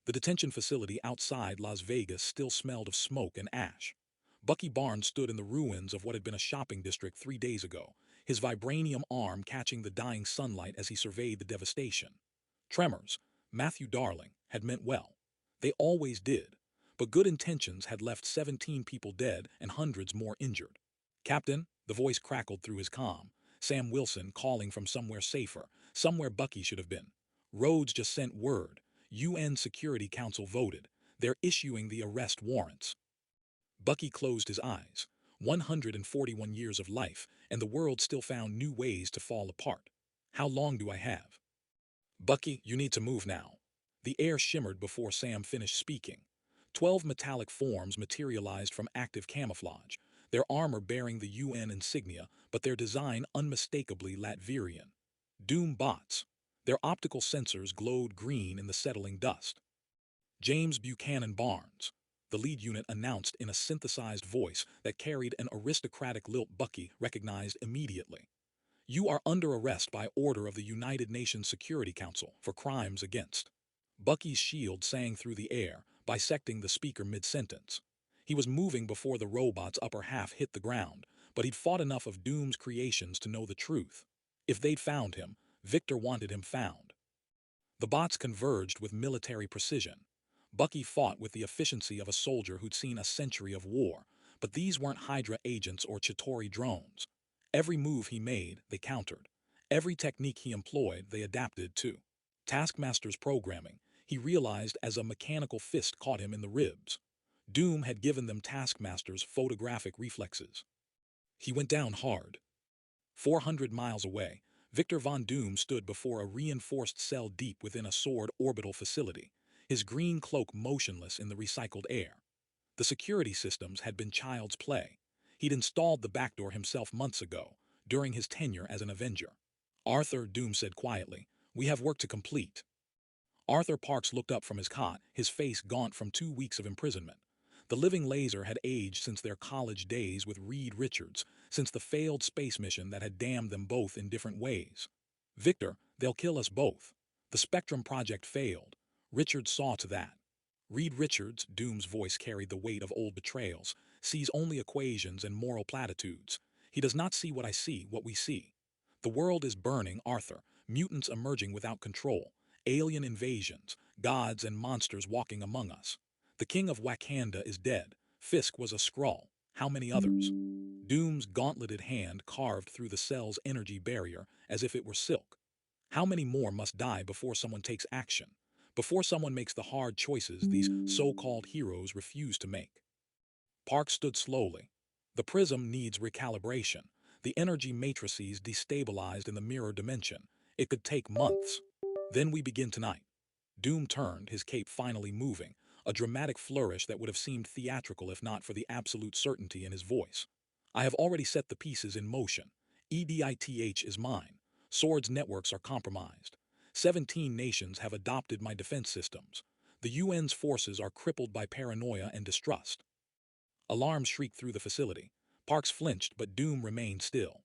The detention facility outside Las Vegas still smelled of smoke and ash. Bucky Barnes stood in the ruins of what had been a shopping district 3 days ago, his vibranium arm catching the dying sunlight as he surveyed the devastation. Tremors, Matthew Darling, had meant well. They always did. But good intentions had left 17 people dead and hundreds more injured. Captain, the voice crackled through his comm. Sam Wilson calling from somewhere safer, somewhere Bucky should have been. Rhodes just sent word. UN Security Council voted. They're issuing the arrest warrants. Bucky closed his eyes. 141 years of life, and the world still found new ways to fall apart. How long do I have? Bucky, you need to move now. The air shimmered before Sam finished speaking. 12 metallic forms materialized from active camouflage, their armor bearing the UN insignia, but their design unmistakably Latverian. Doom bots. Their optical sensors glowed green in the settling dust. James Buchanan Barnes, the lead unit announced in a synthesized voice that carried an aristocratic lilt Bucky recognized immediately. You are under arrest by order of the United Nations Security Council for crimes against. Bucky's shield sang through the air, bisecting the speaker mid-sentence. He was moving before the robot's upper half hit the ground, but he'd fought enough of Doom's creations to know the truth. If they'd found him, Victor wanted him found. The bots converged with military precision. Bucky fought with the efficiency of a soldier who'd seen a century of war, but these weren't Hydra agents or Chitauri drones. Every move he made, they countered. Every technique he employed, they adapted to. Taskmaster's programming, he realized as a mechanical fist caught him in the ribs. Doom had given them Taskmaster's photographic reflexes. He went down hard. 400 miles away, Victor Von Doom stood before a reinforced cell deep within a Sword orbital facility, his green cloak motionless in the recycled air. The security systems had been child's play. He'd installed the backdoor himself months ago, during his tenure as an Avenger. Arthur, Doom said quietly, we have work to complete. Arthur Parks looked up from his cot, his face gaunt from 2 weeks of imprisonment. The living laser had aged since their college days with Rita Richards, since the failed space mission that had damned them both in different ways. Victor, they'll kill us both. The Spectrum project failed. Richards saw to that. Rita Richards, Doom's voice carried the weight of old betrayals, sees only equations and moral platitudes. He does not see what I see, what we see. The world is burning, Arthur, mutants emerging without control, alien invasions, gods and monsters walking among us. The king of Wakanda is dead. Fisk was a skrull. How many others? Doom's gauntleted hand carved through the cell's energy barrier as if it were silk. How many more must die before someone takes action? Before someone makes the hard choices these so-called heroes refuse to make? Park stood slowly. The prism needs recalibration. The energy matrices destabilized in the mirror dimension. It could take months. Then we begin tonight. Doom turned, his cape finally moving, a dramatic flourish that would have seemed theatrical if not for the absolute certainty in his voice. I have already set the pieces in motion. EDITH is mine. Sword's networks are compromised. 17 nations have adopted my defense systems. The UN's forces are crippled by paranoia and distrust. Alarms shrieked through the facility. Parks flinched, but Doom remained still.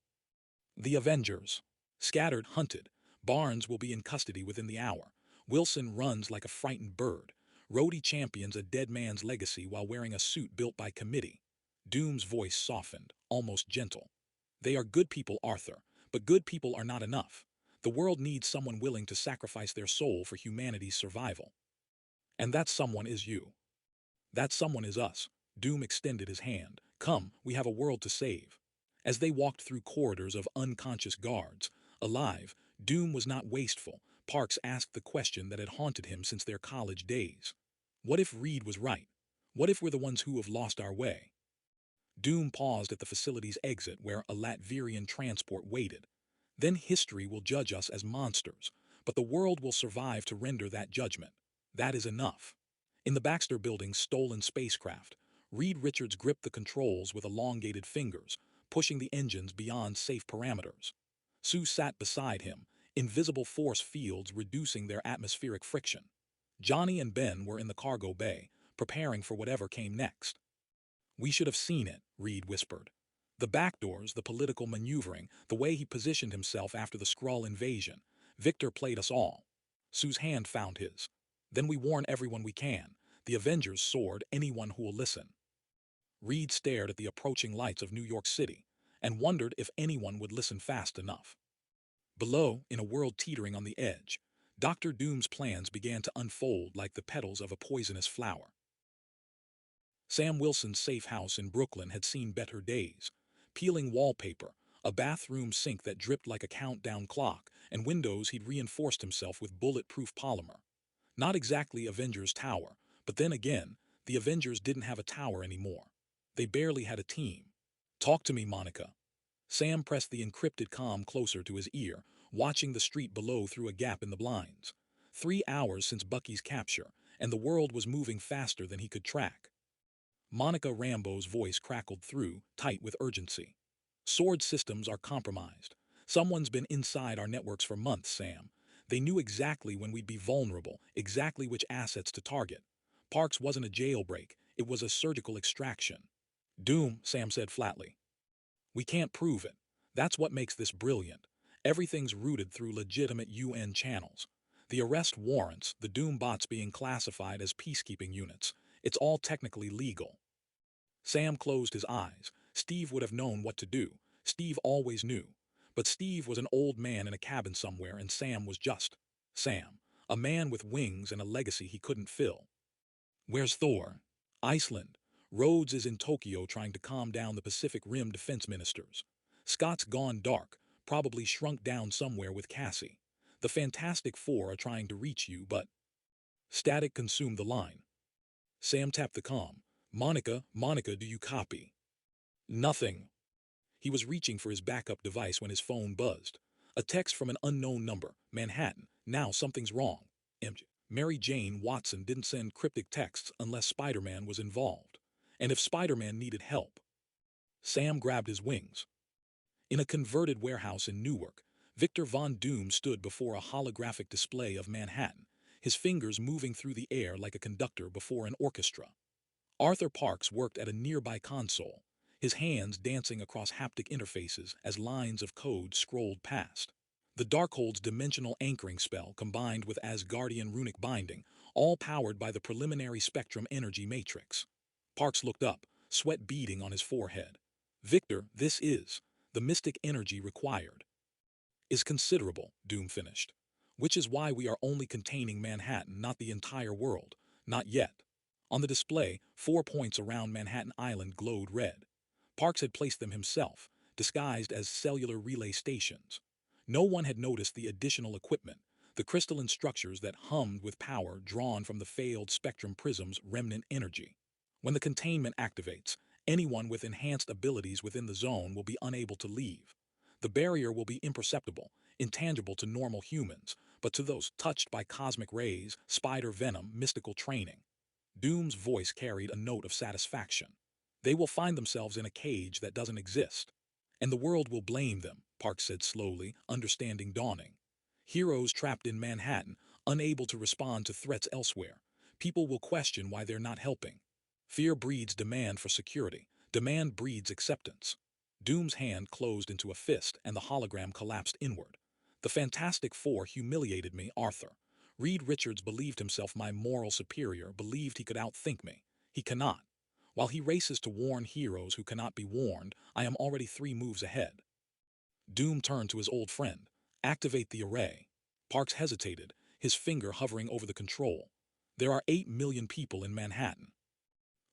The Avengers. Scattered, hunted. Barnes will be in custody within the hour. Wilson runs like a frightened bird. Rhodey champions a dead man's legacy while wearing a suit built by committee. Doom's voice softened, almost gentle. They are good people, Arthur, but good people are not enough. The world needs someone willing to sacrifice their soul for humanity's survival. And that someone is you. That someone is us. Doom extended his hand. Come, we have a world to save. As they walked through corridors of unconscious guards, alive, Doom was not wasteful. Parks asked the question that had haunted him since their college days. What if Reed was right? What if we're the ones who have lost our way? Doom paused at the facility's exit where a Latverian transport waited. Then history will judge us as monsters, but the world will survive to render that judgment. That is enough. In the Baxter Building's stolen spacecraft, Rita Richards gripped the controls with elongated fingers, pushing the engines beyond safe parameters. Sue sat beside him, invisible force fields reducing their atmospheric friction. Johnny and Ben were in the cargo bay, preparing for whatever came next. We should have seen it, Reed whispered. The back doors, the political maneuvering, the way he positioned himself after the Skrull invasion. Victor played us all. Sue's hand found his. Then we warn everyone we can. The Avengers sword anyone who will listen. Reed stared at the approaching lights of New York City and wondered if anyone would listen fast enough. Below, in a world teetering on the edge, Doctor Doom's plans began to unfold like the petals of a poisonous flower. Sam Wilson's safe house in Brooklyn had seen better days. Peeling wallpaper, a bathroom sink that dripped like a countdown clock, and windows he'd reinforced himself with bulletproof polymer. Not exactly Avengers Tower, but then again, the Avengers didn't have a tower anymore. They barely had a team. "Talk to me, Monica." Sam pressed the encrypted comm closer to his ear, watching the street below through a gap in the blinds. 3 hours since Bucky's capture, and the world was moving faster than he could track. Monica Rambeau's voice crackled through, tight with urgency. "Sword systems are compromised. Someone's been inside our networks for months, Sam. They knew exactly when we'd be vulnerable, exactly which assets to target. Parks wasn't a jailbreak, it was a surgical extraction." "Doom," Sam said flatly. "We can't prove it. That's what makes this brilliant. Everything's routed through legitimate UN channels. The arrest warrants, the Doom bots being classified as peacekeeping units. It's all technically legal." Sam closed his eyes. Steve would have known what to do. Steve always knew. But Steve was an old man in a cabin somewhere, and Sam was just Sam, a man with wings and a legacy he couldn't fill. "Where's Thor?" "Iceland. Rhodes is in Tokyo trying to calm down the Pacific Rim defense ministers. Scott's gone dark, probably shrunk down somewhere with Cassie. The Fantastic Four are trying to reach you, but—" Static consumed the line. Sam tapped the comm. Monica, do you copy?" "Nothing." He was reaching for his backup device when his phone buzzed. A text from an unknown number. "Manhattan. Now something's wrong. MJ. Mary Jane Watson didn't send cryptic texts unless Spider-Man was involved. And if Spider-Man needed help." Sam grabbed his wings. In a converted warehouse in Newark, Victor Von Doom stood before a holographic display of Manhattan, his fingers moving through the air like a conductor before an orchestra. Arthur Parks worked at a nearby console, his hands dancing across haptic interfaces as lines of code scrolled past. The Darkhold's dimensional anchoring spell combined with Asgardian runic binding, all powered by the preliminary spectrum energy matrix. Parks looked up, sweat beading on his forehead. "Victor, this is the mystic energy required." "Is considerable," Doom finished. "Which is why we are only containing Manhattan, not the entire world. Not yet." On the display, 4 points around Manhattan Island glowed red. Parks had placed them himself, disguised as cellular relay stations. No one had noticed the additional equipment, the crystalline structures that hummed with power drawn from the failed Spectrum Prism's remnant energy. When the containment activates, anyone with enhanced abilities within the zone will be unable to leave. The barrier will be imperceptible, intangible to normal humans, but to those touched by cosmic rays, spider venom, mystical training. Doom's voice carried a note of satisfaction. "They will find themselves in a cage that doesn't exist. And the world will blame them," Parks said slowly, understanding dawning. "Heroes trapped in Manhattan, unable to respond to threats elsewhere. People will question why they're not helping. Fear breeds demand for security. Demand breeds acceptance." Doom's hand closed into a fist and the hologram collapsed inward. "The Fantastic Four humiliated me, Arthur. Reed Richards believed himself my moral superior, believed he could outthink me. He cannot. While he races to warn heroes who cannot be warned, I am already 3 moves ahead." Doom turned to his old friend. "Activate the array." Parks hesitated, his finger hovering over the control. "There are 8 million people in Manhattan.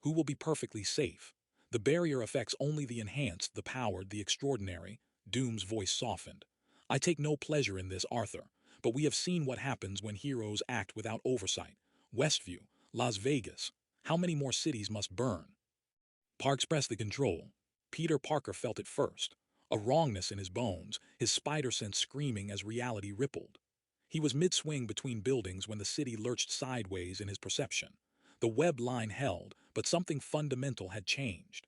Who will be perfectly safe? The barrier affects only the enhanced, the powered, the extraordinary." Doom's voice softened. "I take no pleasure in this, Arthur, but we have seen what happens when heroes act without oversight. Westview, Las Vegas. How many more cities must burn?" Parks pressed the control. Peter Parker felt it first. A wrongness in his bones, his spider sense screaming as reality rippled. He was mid-swing between buildings when the city lurched sideways in his perception. The web line held, but something fundamental had changed.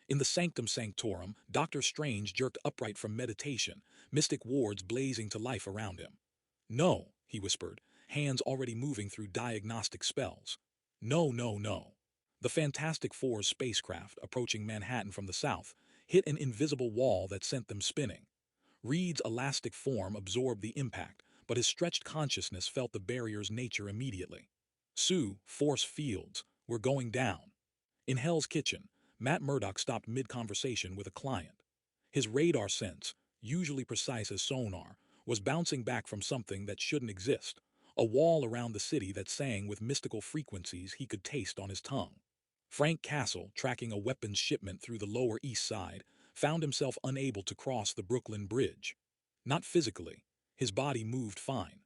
In the Sanctum Sanctorum, Doctor Strange jerked upright from meditation, mystic wards blazing to life around him. "No," he whispered, hands already moving through diagnostic spells. "No, no, no." The Fantastic Four's spacecraft, approaching Manhattan from the south, hit an invisible wall that sent them spinning. Reed's elastic form absorbed the impact, but his stretched consciousness felt the barrier's nature immediately. Sue, force fields, were going down. In Hell's Kitchen, Matt Murdock stopped mid-conversation with a client. His radar sense, usually precise as sonar, was bouncing back from something that shouldn't exist, a wall around the city that sang with mystical frequencies he could taste on his tongue. Frank Castle, tracking a weapons shipment through the Lower East Side, found himself unable to cross the Brooklyn Bridge. Not physically, his body moved fine,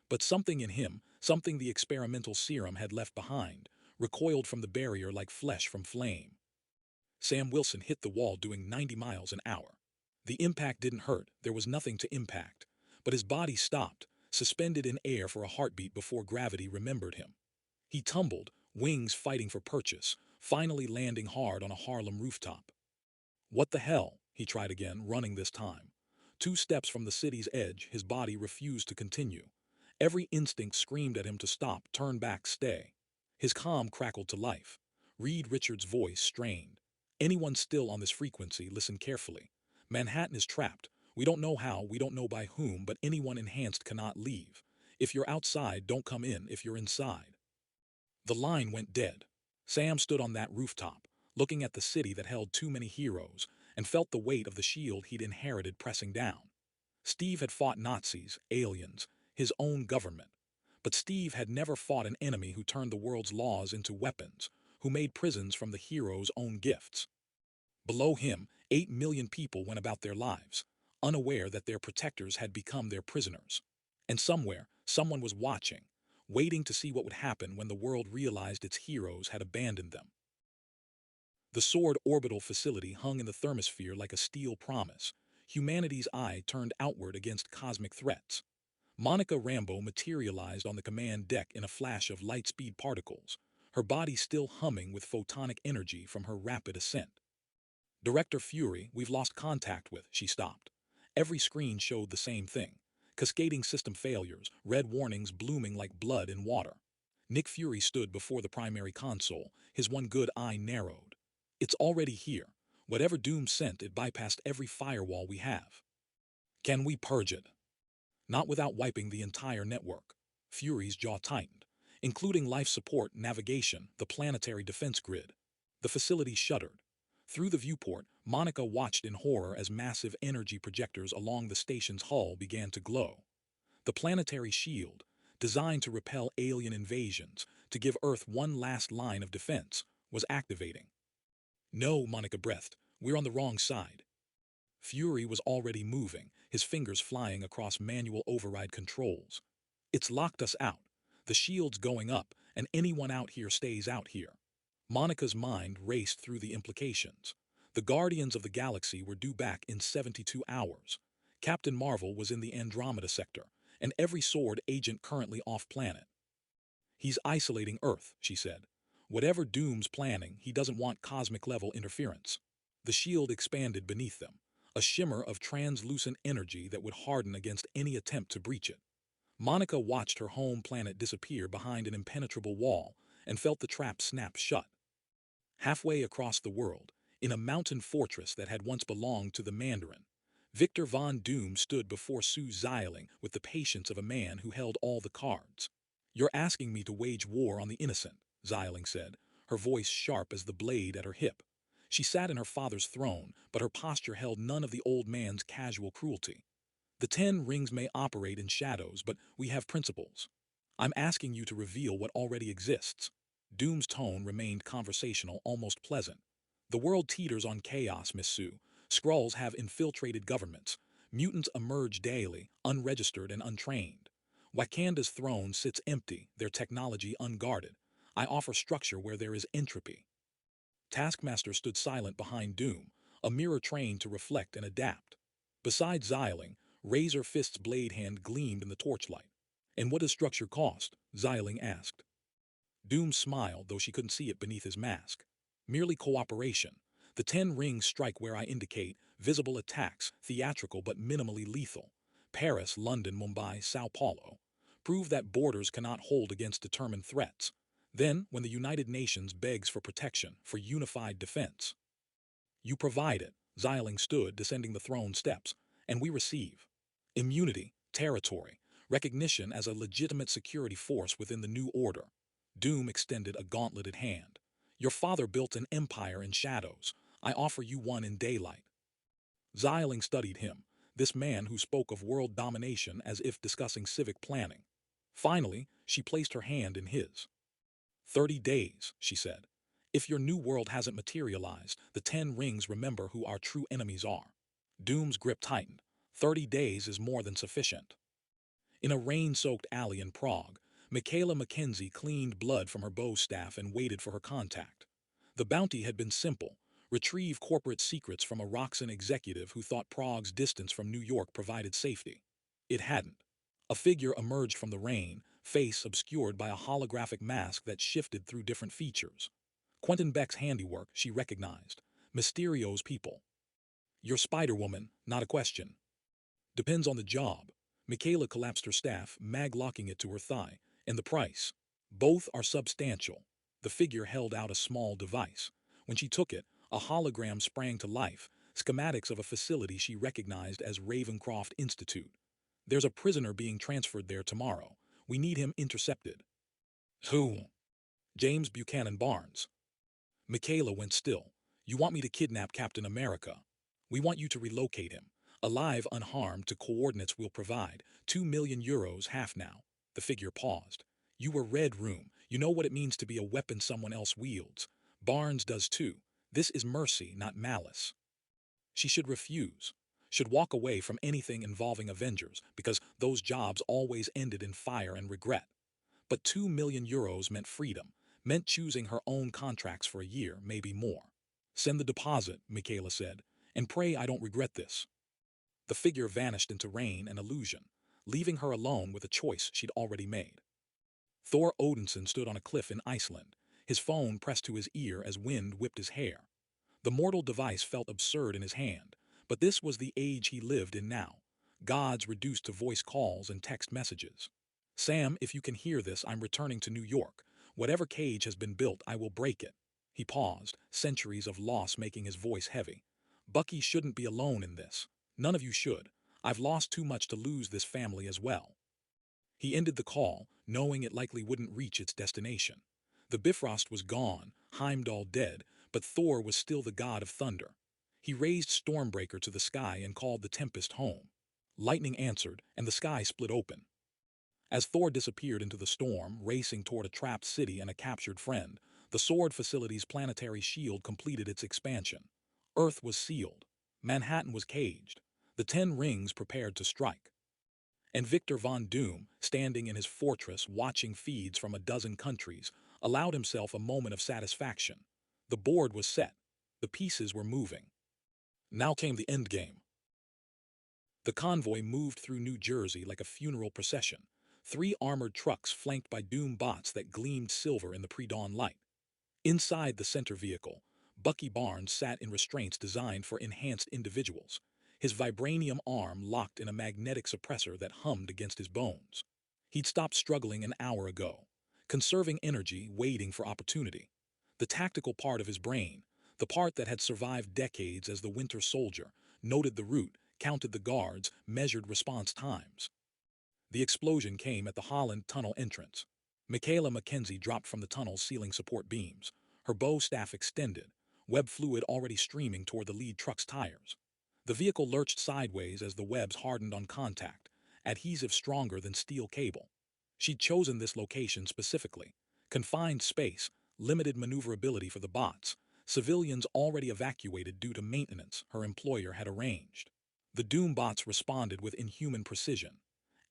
but something in him, something the experimental serum had left behind, recoiled from the barrier like flesh from flame. Sam Wilson hit the wall doing 90 miles an hour. The impact didn't hurt, there was nothing to impact, but his body stopped, suspended in air for a heartbeat before gravity remembered him. He tumbled, wings fighting for purchase, finally landing hard on a Harlem rooftop. What the hell? He tried again, running this time. 2 steps from the city's edge, his body refused to continue. Every instinct screamed at him to stop, turn back, stay. His calm crackled to life. Rita Richards' voice strained. Anyone still on this frequency, listen carefully. Manhattan is trapped. We don't know how, we don't know by whom, but anyone enhanced cannot leave. If you're outside, don't come in. If you're inside. The line went dead. Sam stood on that rooftop, looking at the city that held too many heroes, and felt the weight of the shield he'd inherited pressing down. Steve had fought Nazis, aliens, his own government. But Steve had never fought an enemy who turned the world's laws into weapons, who made prisons from the hero's own gifts. Below him, 8 million people went about their lives, unaware that their protectors had become their prisoners. And somewhere, someone was watching, waiting to see what would happen when the world realized its heroes had abandoned them. The Sword orbital facility hung in the thermosphere like a steel promise. Humanity's eye turned outward against cosmic threats. Monica Rambeau materialized on the command deck in a flash of light-speed particles, her body still humming with photonic energy from her rapid ascent. Director Fury, we've lost contact with, she stopped. Every screen showed the same thing. Cascading system failures, red warnings blooming like blood in water. Nick Fury stood before the primary console, his one good eye narrowed. It's already here. Whatever Doom sent, it bypassed every firewall we have. Can we purge it? Not without wiping the entire network. Fury's jaw tightened, including life support, navigation, the planetary defense grid. The facility shuddered. Through the viewport, Monica watched in horror as massive energy projectors along the station's hull began to glow. The planetary shield, designed to repel alien invasions, to give Earth one last line of defense, was activating. No, Monica breathed, we're on the wrong side. Fury was already moving, his fingers flying across manual override controls. It's locked us out. The shield's going up, and anyone out here stays out here. Monica's mind raced through the implications. The Guardians of the Galaxy were due back in 72 hours. Captain Marvel was in the Andromeda sector, and every Sword agent currently off-planet. He's isolating Earth, she said. Whatever Doom's planning, he doesn't want cosmic-level interference. The shield expanded beneath them, a shimmer of translucent energy that would harden against any attempt to breach it. Monica watched her home planet disappear behind an impenetrable wall and felt the trap snap shut. Halfway across the world, in a mountain fortress that had once belonged to the Mandarin, Victor Von Doom stood before Sue Xialing with the patience of a man who held all the cards. You're asking me to wage war on the innocent, Xialing said, her voice sharp as the blade at her hip. She sat in her father's throne, but her posture held none of the old man's casual cruelty. The 10 rings may operate in shadows, but we have principles. I'm asking you to reveal what already exists. Doom's tone remained conversational, almost pleasant. The world teeters on chaos, Miss Sue. Skrulls have infiltrated governments. Mutants emerge daily, unregistered and untrained. Wakanda's throne sits empty, their technology unguarded. I offer structure where there is entropy. Taskmaster stood silent behind Doom, a mirror trained to reflect and adapt. Beside Xialing, Razor Fist's blade hand gleamed in the torchlight. And what does structure cost? Xialing asked. Doom smiled, though she couldn't see it beneath his mask. Merely cooperation. The 10 rings strike where I indicate, visible attacks, theatrical but minimally lethal. Paris, London, Mumbai, Sao Paulo. Prove that borders cannot hold against determined threats. Then, when the United Nations begs for protection, for unified defense. You provide it, Xialing stood, descending the throne steps, and we receive. Immunity, territory, recognition as a legitimate security force within the new order. Doom extended a gauntleted hand. Your father built an empire in shadows. I offer you one in daylight. Xialing studied him, this man who spoke of world domination as if discussing civic planning. Finally, she placed her hand in his. 30 days, she said. If your new world hasn't materialized, the 10 rings remember who our true enemies are. Doom's grip tightened. 30 days is more than sufficient. In a rain-soaked alley in Prague, Michaela Mackenzie cleaned blood from her bow staff and waited for her contact. The bounty had been simple: retrieve corporate secrets from a Roxxon executive who thought Prague's distance from New York provided safety. It hadn't. A figure emerged from the rain, face obscured by a holographic mask that shifted through different features. Quentin Beck's handiwork, she recognized. Mysterio's people. You're Spider-Woman, not a question. Depends on the job. Michaela collapsed her staff, mag-locking it to her thigh. And the price. Both are substantial. The figure held out a small device. When she took it, a hologram sprang to life, schematics of a facility she recognized as Ravencroft Institute. There's a prisoner being transferred there tomorrow. We need him intercepted. Who? James Buchanan Barnes. Michaela went still. You want me to kidnap Captain America? We want you to relocate him. Alive, unharmed, to coordinates we'll provide. 2 million euros, half now. The figure paused. You were Red Room. You know what it means to be a weapon someone else wields. Barnes does too. This is mercy, not malice. She should refuse. Should walk away from anything involving Avengers, because those jobs always ended in fire and regret. But 2 million euros meant freedom, meant choosing her own contracts for a year, maybe more. Send the deposit, Michaela said, and pray I don't regret this. The figure vanished into rain and illusion, leaving her alone with a choice she'd already made. Thor Odinson stood on a cliff in Iceland, his phone pressed to his ear as wind whipped his hair. The mortal device felt absurd in his hand, but this was the age he lived in now. Gods reduced to voice calls and text messages. Sam, if you can hear this, I'm returning to New York. Whatever cage has been built, I will break it. He paused, centuries of loss making his voice heavy. Bucky shouldn't be alone in this. None of you should. I've lost too much to lose this family as well. He ended the call, knowing it likely wouldn't reach its destination. The Bifrost was gone, Heimdall dead, but Thor was still the god of thunder. He raised Stormbreaker to the sky and called the Tempest home. Lightning answered, and the sky split open. As Thor disappeared into the storm, racing toward a trapped city and a captured friend, the Sword Facility's planetary shield completed its expansion. Earth was sealed. Manhattan was caged. The 10 rings prepared to strike. And Victor Von Doom, standing in his fortress watching feeds from a dozen countries, allowed himself a moment of satisfaction. The board was set. The pieces were moving. Now came the endgame. The convoy moved through New Jersey like a funeral procession. 3 armored trucks flanked by Doom bots that gleamed silver in the pre-dawn light. Inside the center vehicle, Bucky Barnes sat in restraints designed for enhanced individuals, his vibranium arm locked in a magnetic suppressor that hummed against his bones. He'd stopped struggling an hour ago, conserving energy, waiting for opportunity. The tactical part of his brain, the part that had survived decades as the Winter Soldier, noted the route, counted the guards, measured response times. The explosion came at the Holland tunnel entrance. Michaela Mackenzie dropped from the tunnel's ceiling support beams, her bow staff extended, web fluid already streaming toward the lead truck's tires. The vehicle lurched sideways as the webs hardened on contact, adhesive stronger than steel cable. She'd chosen this location specifically. Confined space, limited maneuverability for the bots, civilians already evacuated due to maintenance her employer had arranged. The Doom bots responded with inhuman precision.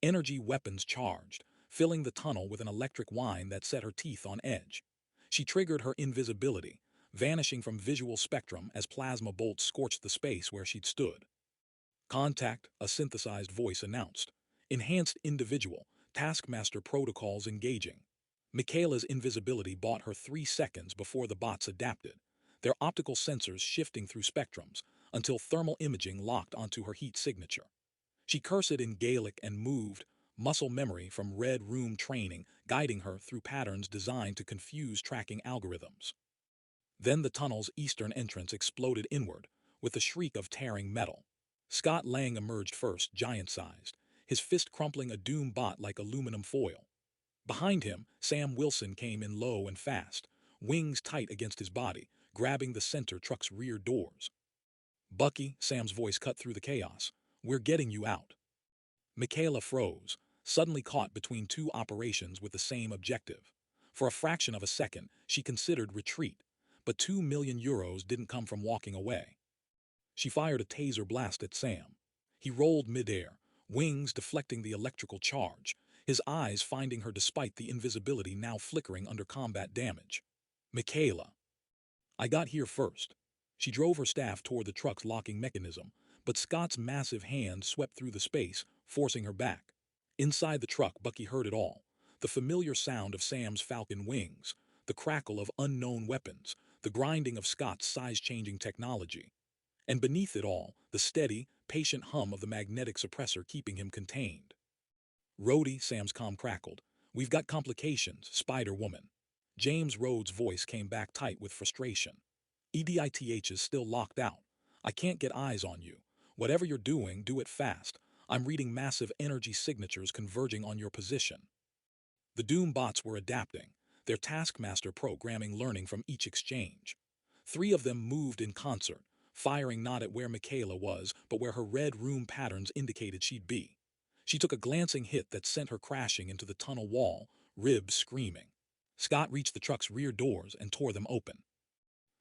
Energy weapons charged, filling the tunnel with an electric whine that set her teeth on edge. She triggered her invisibility, vanishing from visual spectrum as plasma bolts scorched the space where she'd stood. Contact, a synthesized voice announced. Enhanced individual, Taskmaster protocols engaging. Michaela's invisibility bought her 3 seconds before the bots adapted, their optical sensors shifting through spectrums until thermal imaging locked onto her heat signature. She cursed in Gaelic and moved, muscle memory from Red Room training guiding her through patterns designed to confuse tracking algorithms. Then the tunnel's eastern entrance exploded inward, with a shriek of tearing metal. Scott Lang emerged first, giant-sized, his fist crumpling a Doom bot like aluminum foil. Behind him, Sam Wilson came in low and fast, wings tight against his body, grabbing the center truck's rear doors. "Bucky," Sam's voice cut through the chaos, "we're getting you out." Michaela froze, suddenly caught between two operations with the same objective. For a fraction of a second, she considered retreat, but €2 million didn't come from walking away. She fired a taser blast at Sam. He rolled midair, wings deflecting the electrical charge, his eyes finding her despite the invisibility now flickering under combat damage. "Michaela." "I got here first." She drove her staff toward the truck's locking mechanism, but Scott's massive hand swept through the space, forcing her back. Inside the truck, Bucky heard it all. The familiar sound of Sam's falcon wings, the crackle of unknown weapons, the grinding of Scott's size-changing technology. And beneath it all, the steady, patient hum of the magnetic suppressor keeping him contained. "Rhodey," Sam's comm crackled. "We've got complications, Spider-Woman." James Rhodes' voice came back tight with frustration. "EDITH is still locked out. I can't get eyes on you. Whatever you're doing, do it fast. I'm reading massive energy signatures converging on your position." The Doom bots were adapting, their Taskmaster programming learning from each exchange. 3 of them moved in concert, firing not at where Michaela was, but where her red room patterns indicated she'd be. She took a glancing hit that sent her crashing into the tunnel wall, ribs screaming. Scott reached the truck's rear doors and tore them open.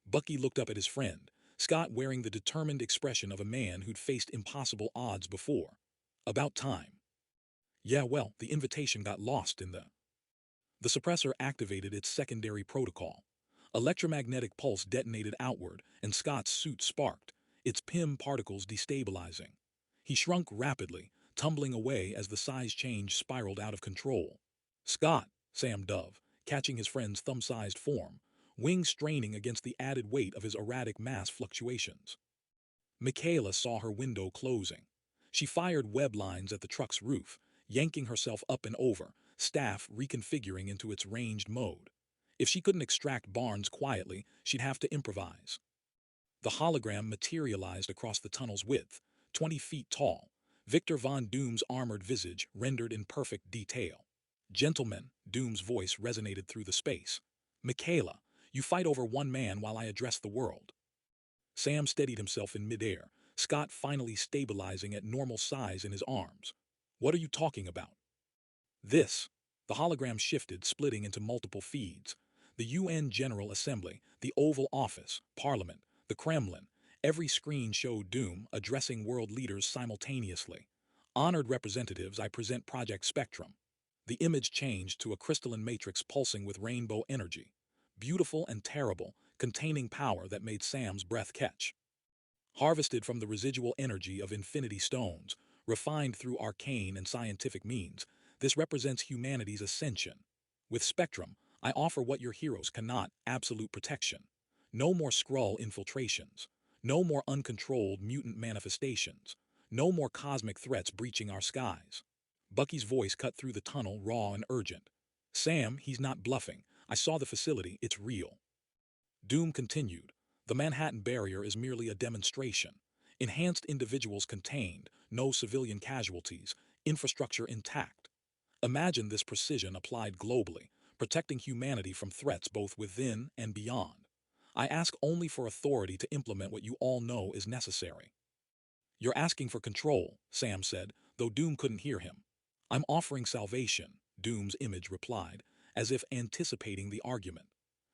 Bucky looked up at his friend, Scott wearing the determined expression of a man who'd faced impossible odds before. "About time." "Yeah, well, the invitation got lost in the..." The suppressor activated its secondary protocol. Electromagnetic pulse detonated outward, and Scott's suit sparked, its PIM particles destabilizing. He shrunk rapidly, tumbling away as the size change spiraled out of control. "Scott," Sam dove, catching his friend's thumb-sized form, wings straining against the added weight of his erratic mass fluctuations. Michaela saw her window closing. She fired web lines at the truck's roof, yanking herself up and over, staff reconfiguring into its ranged mode. If she couldn't extract Barnes quietly, she'd have to improvise. The hologram materialized across the tunnel's width, 20 feet tall, Victor Von Doom's armored visage rendered in perfect detail. "Gentlemen," Doom's voice resonated through the space. "Michaela, you fight over one man while I address the world." Sam steadied himself in midair, Scott finally stabilizing at normal size in his arms. "What are you talking about?" "This." The hologram shifted, splitting into multiple feeds. The UN General Assembly, the Oval Office, Parliament, the Kremlin. Every screen showed Doom addressing world leaders simultaneously. "Honored representatives, I present Project Spectrum." The image changed to a crystalline matrix pulsing with rainbow energy. Beautiful and terrible, containing power that made Sam's breath catch. Harvested from the residual energy of infinity stones, refined through arcane and scientific means, this represents humanity's ascension. With Spectrum, I offer what your heroes cannot: absolute protection. No more skrull infiltrations. No more uncontrolled mutant manifestations. No more cosmic threats breaching our skies. Bucky's voice cut through the tunnel, raw and urgent. "Sam, he's not bluffing. I saw the facility, it's real." Doom continued. "The Manhattan Barrier is merely a demonstration. Enhanced individuals contained, no civilian casualties, infrastructure intact. Imagine this precision applied globally, protecting humanity from threats both within and beyond. I ask only for authority to implement what you all know is necessary." "You're asking for control," Sam said, though Doom couldn't hear him. "I'm offering salvation," Doom's image replied, as if anticipating the argument.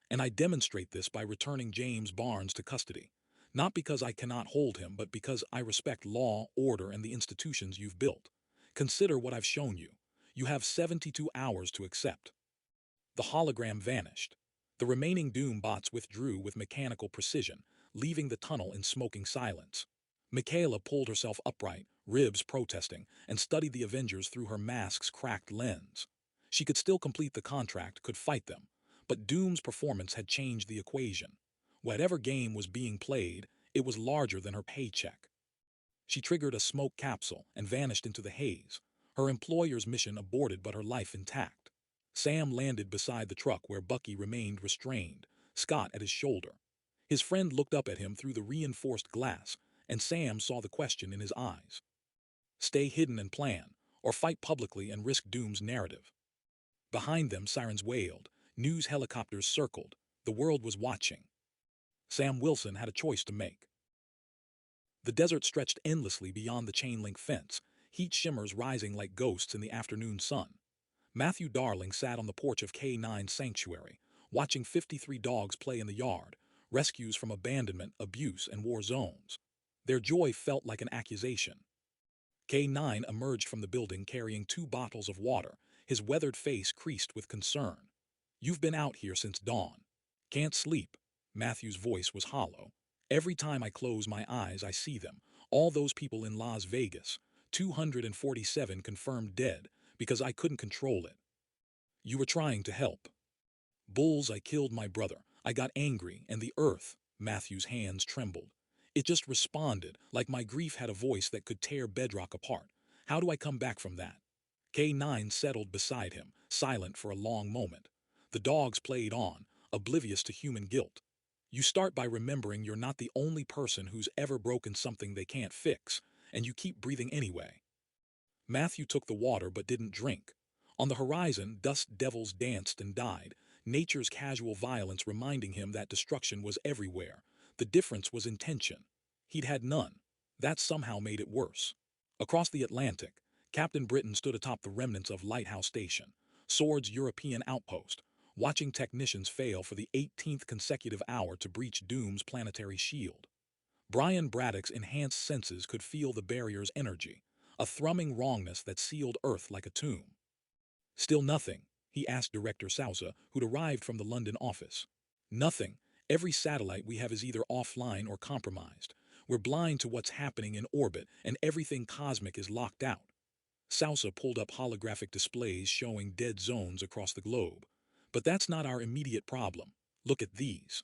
"And I demonstrate this by returning James Barnes to custody. Not because I cannot hold him, but because I respect law, order, and the institutions you've built. Consider what I've shown you. You have 72 hours to accept." The hologram vanished. The remaining Doom bots withdrew with mechanical precision, leaving the tunnel in smoking silence. Michaela pulled herself upright, ribs protesting, and studied the Avengers through her mask's cracked lens. She could still complete the contract, could fight them, but Doom's performance had changed the equation. Whatever game was being played, it was larger than her paycheck. She triggered a smoke capsule and vanished into the haze, her employer's mission aborted but her life intact. Sam landed beside the truck where Bucky remained restrained, Scott at his shoulder. His friend looked up at him through the reinforced glass, and Sam saw the question in his eyes. "Stay hidden and plan, or fight publicly and risk Doom's narrative. Behind them, sirens wailed, news helicopters circled. The world was watching. Sam Wilson had a choice to make. The desert stretched endlessly beyond the chain-link fence, heat shimmers rising like ghosts in the afternoon sun. Matthew Darling sat on the porch of K9's sanctuary, watching 53 dogs play in the yard, rescues from abandonment, abuse, and war zones. Their joy felt like an accusation. K9 emerged from the building carrying 2 bottles of water, his weathered face creased with concern. "You've been out here since dawn." "Can't sleep." Matthew's voice was hollow. "Every time I close my eyes, I see them. All those people in Las Vegas. 247 confirmed dead because I couldn't control it." "You were trying to help." "Bulls, I killed my brother. I got angry, and the earth," Matthew's hands trembled. "It just responded, like my grief had a voice that could tear bedrock apart. How do I come back from that?" K9 settled beside him, silent for a long moment. The dogs played on, oblivious to human guilt. "You start by remembering you're not the only person who's ever broken something they can't fix, and you keep breathing anyway." Matthew took the water but didn't drink. On the horizon, dust devils danced and died, nature's casual violence reminding him that destruction was everywhere. The difference was intention. He'd had none. That somehow made it worse. Across the Atlantic, Captain Britain stood atop the remnants of Lighthouse Station, Sword's European outpost, watching technicians fail for the 18th consecutive hour to breach Doom's planetary shield. Brian Braddock's enhanced senses could feel the barrier's energy, a thrumming wrongness that sealed Earth like a tomb. "Still nothing?" he asked Director Sousa, who'd arrived from the London office. "Nothing. Every satellite we have is either offline or compromised. We're blind to what's happening in orbit, and everything cosmic is locked out." Sousa pulled up holographic displays showing dead zones across the globe. "But that's not our immediate problem. Look at these."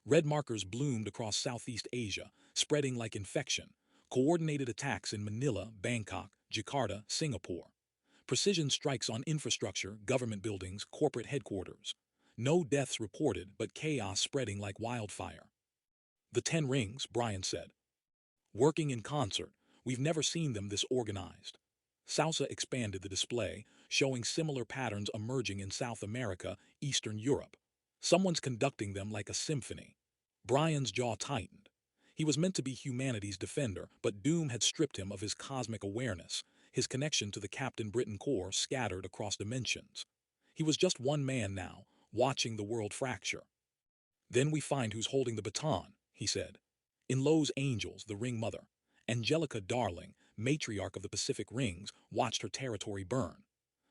Red markers bloomed across Southeast Asia, spreading like infection. Coordinated attacks in Manila, Bangkok, Jakarta, Singapore. Precision strikes on infrastructure, government buildings, corporate headquarters. No deaths reported, but chaos spreading like wildfire. "The 10 rings," Brian said. "Working in concert. We've never seen them this organized." Sousa expanded the display, showing similar patterns emerging in South America, Eastern Europe. "Someone's conducting them like a symphony." Brian's jaw tightened. He was meant to be humanity's defender, but Doom had stripped him of his cosmic awareness, his connection to the Captain Britain Corps scattered across dimensions. He was just one man now, watching the world fracture. "Then we find who's holding the baton," he said. In Lowe's Angels, the Ring Mother, Angelica Darling, matriarch of the Pacific Rings, watched her territory burn.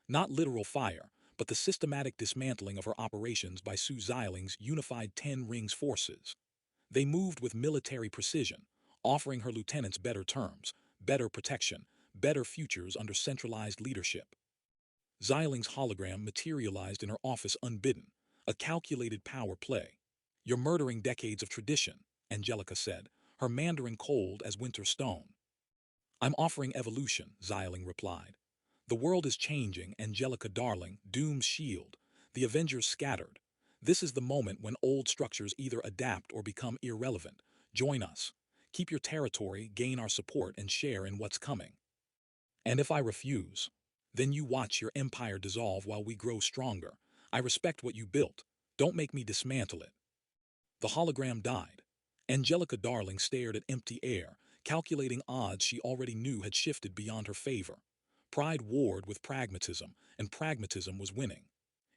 Not literal fire, but the systematic dismantling of her operations by Sue Xialing's unified 10 Rings forces. They moved with military precision, offering her lieutenants better terms, better protection, better futures under centralized leadership. Xialing's hologram materialized in her office unbidden, a calculated power play. "You're murdering decades of tradition," Angelica said, her Mandarin cold as winter stone. "I'm offering evolution," Xialing replied. "The world is changing, Angelica Darling, Doom's shield. The Avengers scattered. This is the moment when old structures either adapt or become irrelevant. Join us. Keep your territory, gain our support, and share in what's coming. And if I refuse, then you watch your empire dissolve while we grow stronger. I respect what you built. Don't make me dismantle it." The hologram died. Angelica Darling stared at empty air, calculating odds she already knew had shifted beyond her favor. Pride warred with pragmatism, and pragmatism was winning.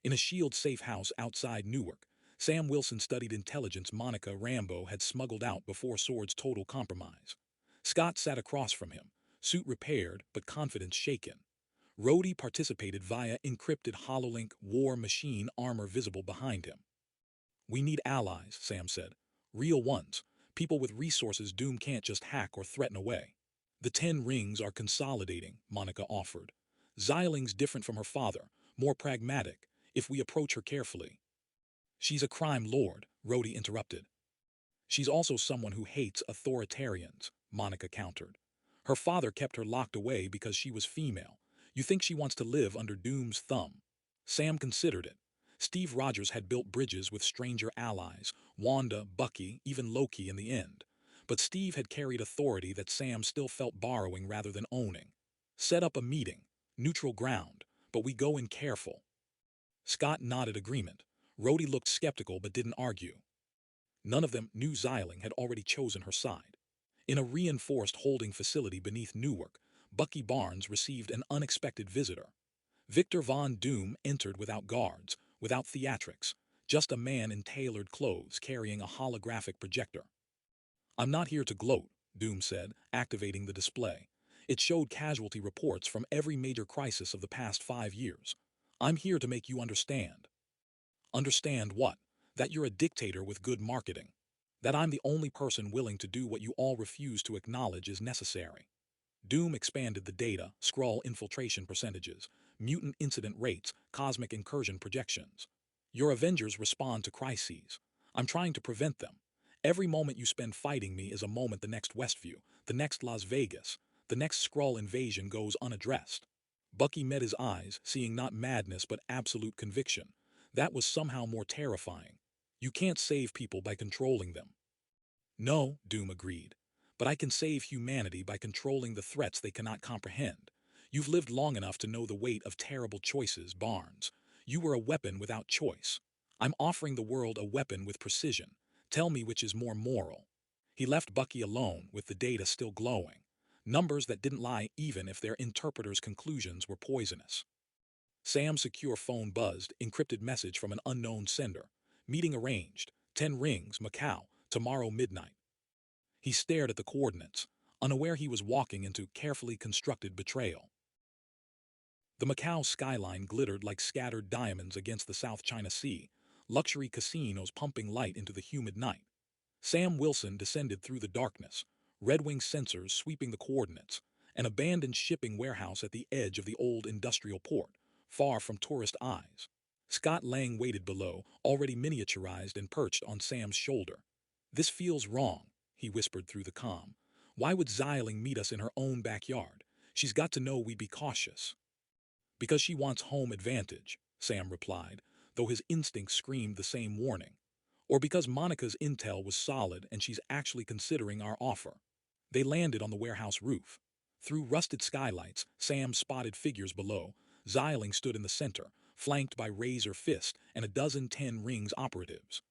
In a shield-safe house outside Newark, Sam Wilson studied intelligence Monica Rambeau had smuggled out before Sword's total compromise. Scott sat across from him, suit repaired but confidence shaken. Rhodey participated via encrypted HoloLink war machine armor visible behind him. "We need allies," Sam said. "Real ones. People with resources Doom can't just hack or threaten away." "The 10 rings are consolidating," Monica offered. "Xialing's different from her father, more pragmatic, if we approach her carefully." "She's a crime lord," Rhodey interrupted. "She's also someone who hates authoritarians," Monica countered. "Her father kept her locked away because she was female. You think she wants to live under Doom's thumb?" Sam considered it. Steve Rogers had built bridges with stranger allies, Wanda, Bucky, even Loki in the end. But Steve had carried authority that Sam still felt borrowing rather than owning. "Set up a meeting." Neutral ground, but we go in careful. Scott nodded agreement. Rhodey looked skeptical but didn't argue. None of them knew Xialing had already chosen her side. In a reinforced holding facility beneath Newark, Bucky Barnes received an unexpected visitor. Victor Von Doom entered without guards, without theatrics, just a man in tailored clothes carrying a holographic projector. "I'm not here to gloat," Doom said, activating the display. It showed casualty reports from every major crisis of the past 5 years. "I'm here to make you understand." "Understand what? That you're a dictator with good marketing. That I'm the only person willing to do what you all refuse to acknowledge is necessary." Doom expanded the data, skrull infiltration percentages, mutant incident rates, cosmic incursion projections. "Your Avengers respond to crises. I'm trying to prevent them. Every moment you spend fighting me is a moment the next Westview, the next Las Vegas, the next skrull invasion goes unaddressed." Bucky met his eyes, seeing not madness but absolute conviction. That was somehow more terrifying. "You can't save people by controlling them." "No," Doom agreed. "But I can save humanity by controlling the threats they cannot comprehend. You've lived long enough to know the weight of terrible choices, Barnes. You were a weapon without choice. I'm offering the world a weapon with precision. Tell me which is more moral." He left Bucky alone, with the data still glowing. Numbers that didn't lie even if their interpreter's conclusions were poisonous. Sam's secure phone buzzed, encrypted message from an unknown sender. "Meeting arranged. 10 rings, Macau, tomorrow midnight." He stared at the coordinates, unaware he was walking into carefully constructed betrayal. The Macau skyline glittered like scattered diamonds against the South China Sea, luxury casinos pumping light into the humid night. Sam Wilson descended through the darkness, Red Wing sensors sweeping the coordinates, an abandoned shipping warehouse at the edge of the old industrial port, far from tourist eyes. Scott Lang waited below, already miniaturized and perched on Sam's shoulder. "This feels wrong," he whispered through the comm. "Why would Xialing meet us in her own backyard? She's got to know we'd be cautious." "Because she wants home advantage," Sam replied, though his instincts screamed the same warning. "Or because Monica's intel was solid and she's actually considering our offer." They landed on the warehouse roof. Through rusted skylights, Sam spotted figures below. Xialing stood in the center, flanked by Razor Fist and a dozen 10 Rings operatives.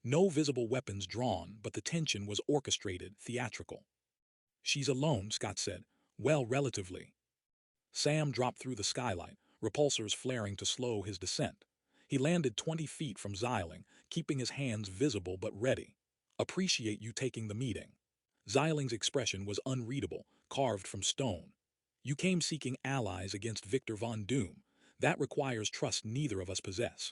No visible weapons drawn, but the tension was orchestrated, theatrical. "She's alone," Scott said. "Well, relatively." Sam dropped through the skylight, repulsors flaring to slow his descent. He landed 20 feet from Xialing, keeping his hands visible but ready. "Appreciate you taking the meeting." Xialing's expression was unreadable, carved from stone. "You came seeking allies against Victor Von Doom. That requires trust neither of us possess."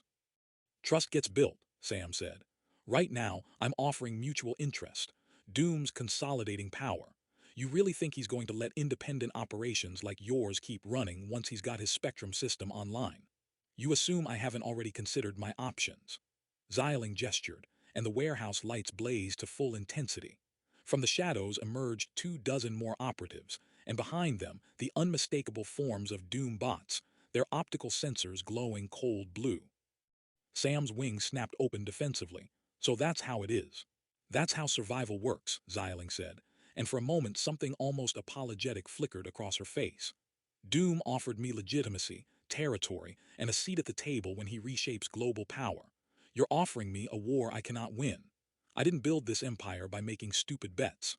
"Trust gets built," Sam said. "Right now, I'm offering mutual interest. Doom's consolidating power. You really think he's going to let independent operations like yours keep running once he's got his Spectrum system online? You assume I haven't already considered my options." Xialing gestured, and the warehouse lights blazed to full intensity. From the shadows emerged 24 more operatives, and behind them, the unmistakable forms of Doom bots, their optical sensors glowing cold blue. Sam's wings snapped open defensively. "So that's how it is. That's how survival works," Xialing said, and for a moment something almost apologetic flickered across her face. "Doom offered me legitimacy, territory, and a seat at the table when he reshapes global power. You're offering me a war I cannot win. I didn't build this empire by making stupid bets."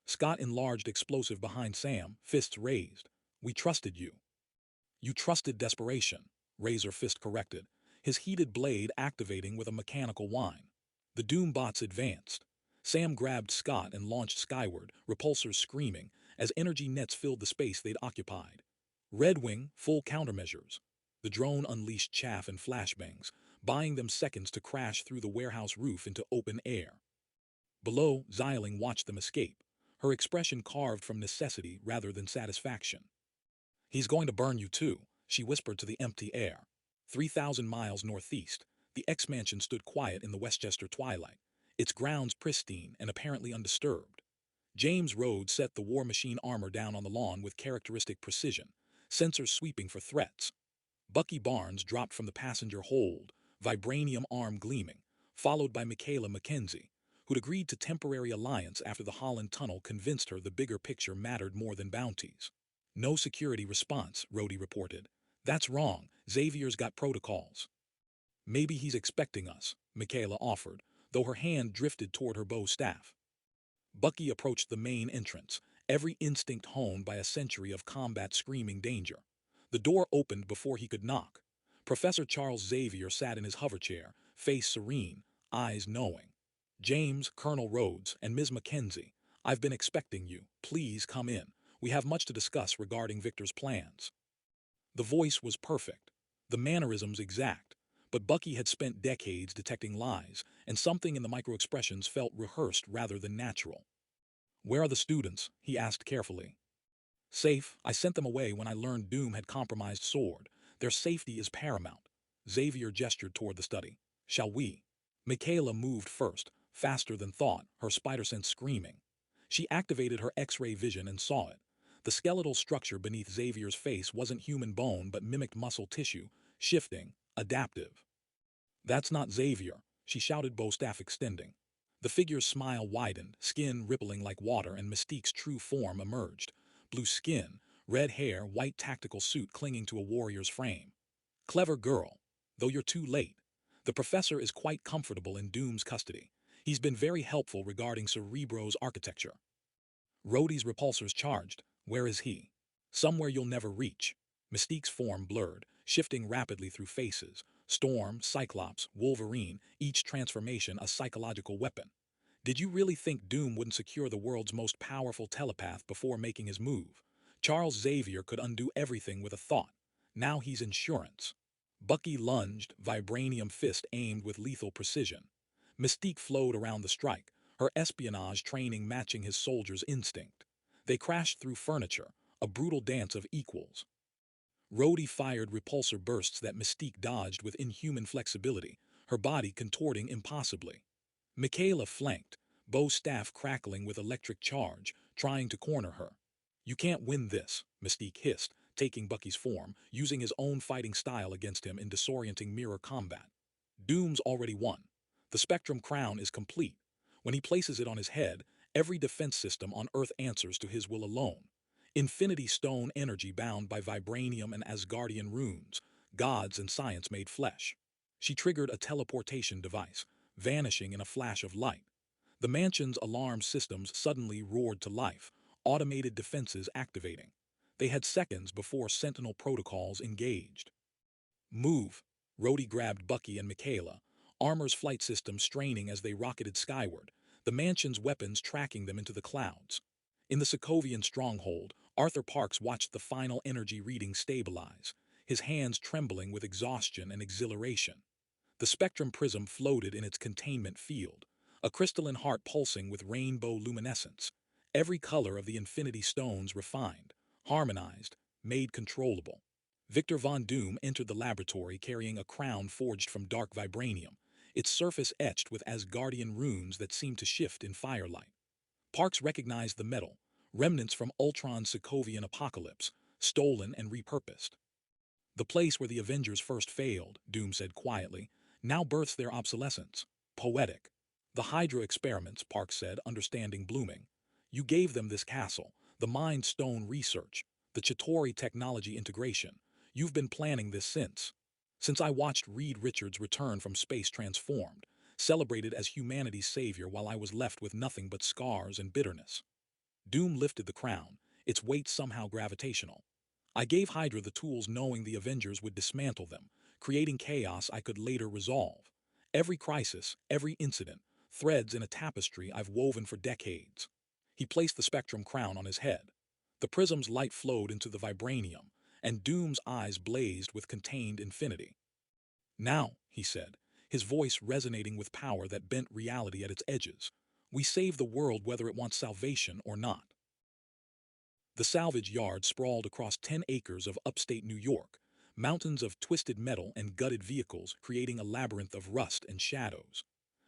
Scott enlarged explosive behind Sam, fists raised. "We trusted you." "You trusted desperation," Razor Fist corrected, his heated blade activating with a mechanical whine. The Doom bots advanced. Sam grabbed Scott and launched skyward, repulsors screaming, as energy nets filled the space they'd occupied. Red Wing, full countermeasures. The drone unleashed chaff and flashbangs, buying them seconds to crash through the warehouse roof into open air. Below, Xialing watched them escape, her expression carved from necessity rather than satisfaction. "He's going to burn you too," she whispered to the empty air. 3,000 miles northeast, the X-Mansion stood quiet in the Westchester twilight, its grounds pristine and apparently undisturbed. James Rhodes set the War Machine armor down on the lawn with characteristic precision, sensors sweeping for threats. Bucky Barnes dropped from the passenger hold, vibranium arm gleaming, followed by Michaela Mackenzie, who'd agreed to temporary alliance after the Holland Tunnel convinced her the bigger picture mattered more than bounties. No security response, Rhodey reported. That's wrong. Xavier's got protocols. Maybe he's expecting us, Michaela offered, though her hand drifted toward her bow staff. Bucky approached the main entrance, every instinct honed by a century of combat screaming danger. The door opened before he could knock. Professor Charles Xavier sat in his hoverchair, face serene, eyes knowing. James, Colonel Rhodes, and Ms. Mackenzie, I've been expecting you. Please come in. We have much to discuss regarding Victor's plans. The voice was perfect, the mannerisms exact, but Bucky had spent decades detecting lies, and something in the microexpressions felt rehearsed rather than natural. Where are the students? He asked carefully. Safe. I sent them away when I learned Doom had compromised Sword. Their safety is paramount. Xavier gestured toward the study. Shall we? Michaela moved first, faster than thought, her spider sense screaming. She activated her X-ray vision and saw it. The skeletal structure beneath Xavier's face wasn't human bone but mimicked muscle tissue, shifting, adaptive. That's not Xavier, she shouted, bow staff extending. The figure's smile widened, skin rippling like water, and Mystique's true form emerged. Blue skin, red hair, white tactical suit clinging to a warrior's frame. Clever girl, though you're too late. The professor is quite comfortable in Doom's custody. He's been very helpful regarding Cerebro's architecture. Rhodey's repulsor's charged. Where is he? Somewhere you'll never reach. Mystique's form blurred, shifting rapidly through faces. Storm, Cyclops, Wolverine, each transformation a psychological weapon. Did you really think Doom wouldn't secure the world's most powerful telepath before making his move? Charles Xavier could undo everything with a thought. Now he's insurance. Bucky lunged, vibranium fist aimed with lethal precision. Mystique flowed around the strike, her espionage training matching his soldier's instinct. They crashed through furniture, a brutal dance of equals. Rhodey fired repulsor bursts that Mystique dodged with inhuman flexibility, her body contorting impossibly. Michaela flanked, bow staff crackling with electric charge, trying to corner her. You can't win this, Mystique hissed, taking Bucky's form, using his own fighting style against him in disorienting mirror combat. Doom's already won. The Spectrum crown is complete. When he places it on his head, every defense system on Earth answers to his will alone. Infinity Stone energy bound by vibranium and Asgardian runes, gods and science made flesh. She triggered a teleportation device, vanishing in a flash of light. The mansion's alarm systems suddenly roared to life, automated defenses activating. They had seconds before Sentinel protocols engaged. Move! Rhodey grabbed Bucky and Michaela, Armor's flight systems straining as they rocketed skyward, the mansion's weapons tracking them into the clouds. In the Sokovian stronghold, Arthur Parks watched the final energy reading stabilize, his hands trembling with exhaustion and exhilaration. The Spectrum prism floated in its containment field, a crystalline heart pulsing with rainbow luminescence, every color of the Infinity Stones refined, harmonized, made controllable. Victor Von Doom entered the laboratory carrying a crown forged from dark vibranium, its surface etched with Asgardian runes that seemed to shift in firelight. Parks recognized the metal, remnants from Ultron's Sokovian apocalypse, stolen and repurposed. The place where the Avengers first failed, Doom said quietly, now births their obsolescence. Poetic. The Hydra experiments, Parks said, understanding blooming. You gave them this castle, the Mind Stone research, the Chitauri technology integration. You've been planning this since I watched Rita Richards return from space transformed, celebrated as humanity's savior while I was left with nothing but scars and bitterness. Doom lifted the crown, its weight somehow gravitational. I gave Hydra the tools knowing the Avengers would dismantle them, creating chaos I could later resolve. Every crisis, every incident, threads in a tapestry I've woven for decades. He placed the Spectrum crown on his head. The prism's light flowed into the vibranium, and Doom's eyes blazed with contained infinity. Now, he said, his voice resonating with power that bent reality at its edges, we save the world whether it wants salvation or not. The salvage yard sprawled across 10 acres of upstate New York, mountains of twisted metal and gutted vehicles creating a labyrinth of rust and shadows.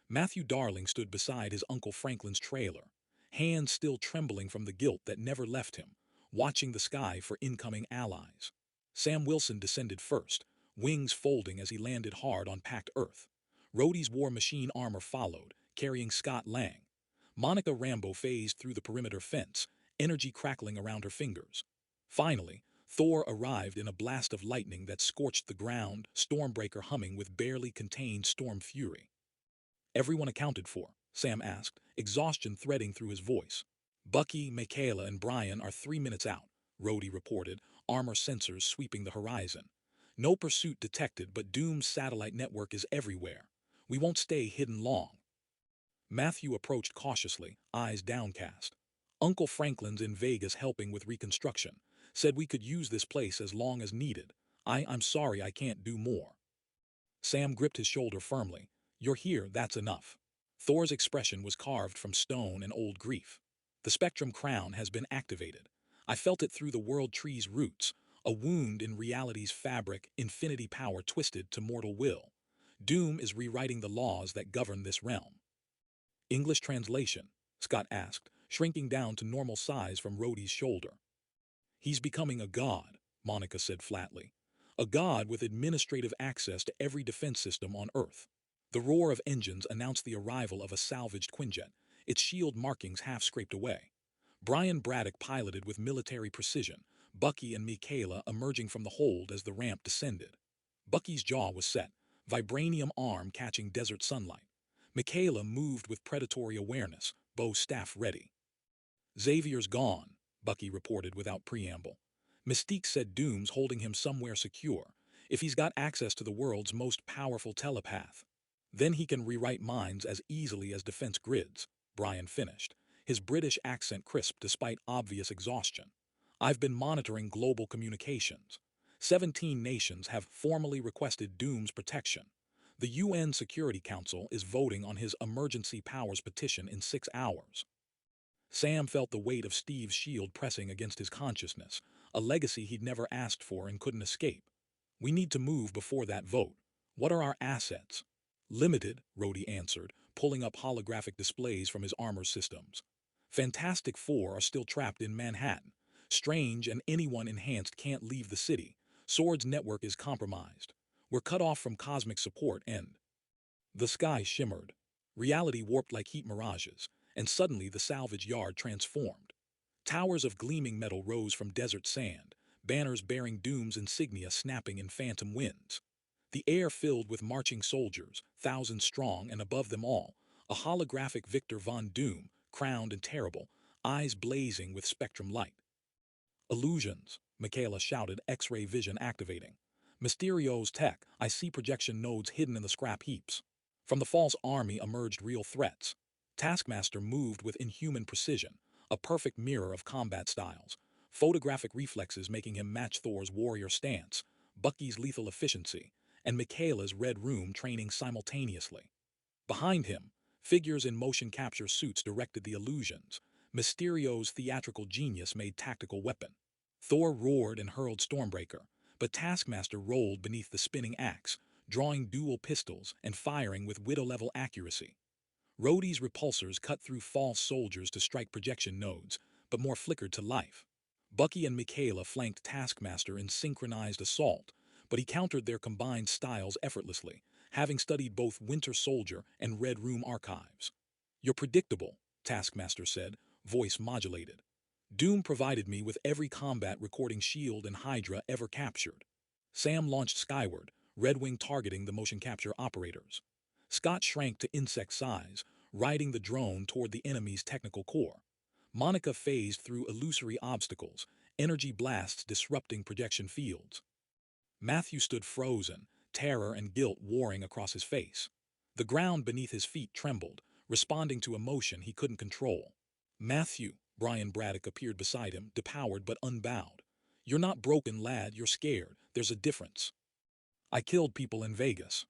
Matthew Darling stood beside his Uncle Franklin's trailer, hands still trembling from the guilt that never left him, watching the sky for incoming allies. Sam Wilson descended first, wings folding as he landed hard on packed earth. Rhodey's war machine armor followed, carrying Scott Lang. Monica Rambeau phased through the perimeter fence, energy crackling around her fingers. Finally, Thor arrived in a blast of lightning that scorched the ground, Stormbreaker humming with barely contained storm fury. Everyone accounted for? Sam asked, exhaustion threading through his voice. Bucky, Michaela, and Brian are 3 minutes out, Rhodey reported, armor sensors sweeping the horizon. No pursuit detected, but Doom's satellite network is everywhere. We won't stay hidden long. Matthew approached cautiously, eyes downcast. Uncle Franklin's in Vegas helping with reconstruction. Said we could use this place as long as needed. I'm sorry I can't do more. Sam gripped his shoulder firmly. You're here, that's enough. Thor's expression was carved from stone and old grief. The Spectrum Crown has been activated. I felt it through the World Tree's roots, a wound in reality's fabric, infinity power twisted to mortal will. Doom is rewriting the laws that govern this realm. English translation? Scott asked, shrinking down to normal size from Rhodey's shoulder. He's becoming a god, Monica said flatly. A god with administrative access to every defense system on Earth. The roar of engines announced the arrival of a salvaged Quinjet, its shield markings half scraped away. Brian Braddock piloted with military precision, Bucky and Michaela emerging from the hold as the ramp descended. Bucky's jaw was set, vibranium arm catching desert sunlight. Michaela moved with predatory awareness, bow staff ready. Xavier's gone, Bucky reported without preamble. Mystique said Doom's holding him somewhere secure, if he's got access to the world's most powerful telepath. Then he can rewrite minds as easily as defense grids, Brian finished, his British accent crisp despite obvious exhaustion. I've been monitoring global communications. 17 nations have formally requested Doom's protection. The UN Security Council is voting on his emergency powers petition in 6 hours. Sam felt the weight of Steve's shield pressing against his consciousness, a legacy he'd never asked for and couldn't escape. We need to move before that vote. What are our assets? Limited, Rhodey answered, pulling up holographic displays from his armor systems. Fantastic Four are still trapped in Manhattan. Strange and anyone enhanced can't leave the city. Sword's network is compromised. We're cut off from cosmic support and... The sky shimmered. Reality warped like heat mirages, and suddenly the salvage yard transformed. Towers of gleaming metal rose from desert sand, banners bearing Doom's insignia snapping in phantom winds. The air filled with marching soldiers, thousands strong, and above them all, a holographic Victor Von Doom, crowned and terrible, eyes blazing with spectrum light. Illusions, Michaela shouted, X-ray vision activating. Mysterio's tech, I see projection nodes hidden in the scrap heaps. From the false army emerged real threats. Taskmaster moved with inhuman precision, a perfect mirror of combat styles, photographic reflexes making him match Thor's warrior stance, Bucky's lethal efficiency, and Michaela's red room training simultaneously. Behind him, figures in motion capture suits directed the illusions. Mysterio's theatrical genius made tactical weapon. Thor roared and hurled Stormbreaker, but Taskmaster rolled beneath the spinning axe, drawing dual pistols and firing with widow-level accuracy. Rhodey's repulsors cut through false soldiers to strike projection nodes, but more flickered to life. Bucky and Michaela flanked Taskmaster in synchronized assault, but he countered their combined styles effortlessly, having studied both Winter Soldier and Red Room archives. You're predictable, Taskmaster said, voice modulated. Doom provided me with every combat recording shield and Hydra ever captured. Sam launched skyward, Red Wing targeting the motion capture operators. Scott shrank to insect size, riding the drone toward the enemy's technical core. Monica phased through illusory obstacles, energy blasts disrupting projection fields. Matthew stood frozen, terror and guilt warring across his face. The ground beneath his feet trembled, responding to emotion he couldn't control. Matthew, Brian Braddock appeared beside him, depowered but unbowed. You're not broken, lad, you're scared. There's a difference. I killed people in Vegas.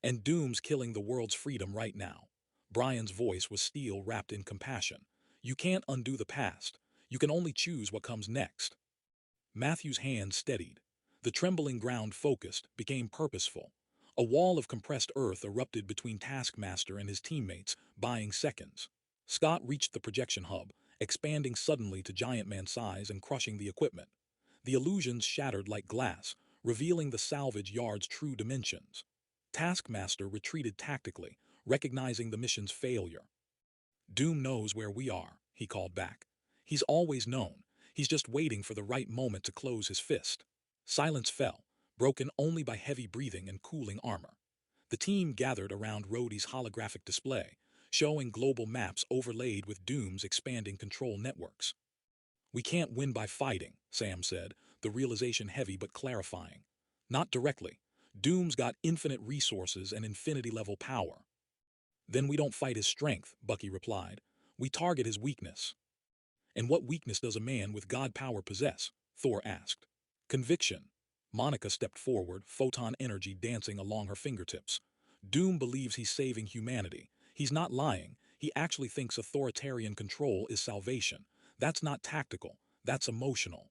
And Doom's killing the world's freedom right now. Brian's voice was steel wrapped in compassion. You can't undo the past. You can only choose what comes next. Matthew's hand steadied. The trembling ground focused, became purposeful. A wall of compressed earth erupted between Taskmaster and his teammates, buying seconds. Scott reached the projection hub, expanding suddenly to giant man size and crushing the equipment. The illusions shattered like glass, revealing the salvage yard's true dimensions. Taskmaster retreated tactically, recognizing the mission's failure. Doom knows where we are, he called back. He's always known. He's just waiting for the right moment to close his fist. Silence fell, broken only by heavy breathing and cooling armor. The team gathered around Rhodey's holographic display, showing global maps overlaid with Doom's expanding control networks. We can't win by fighting, Sam said, the realization heavy but clarifying. Not directly. Doom's got infinite resources and infinity-level power. Then we don't fight his strength, Bucky replied. We target his weakness. And what weakness does a man with god power possess? Thor asked. Conviction. Monica stepped forward, photon energy dancing along her fingertips. Doom believes he's saving humanity. He's not lying. He actually thinks authoritarian control is salvation. That's not tactical. That's emotional.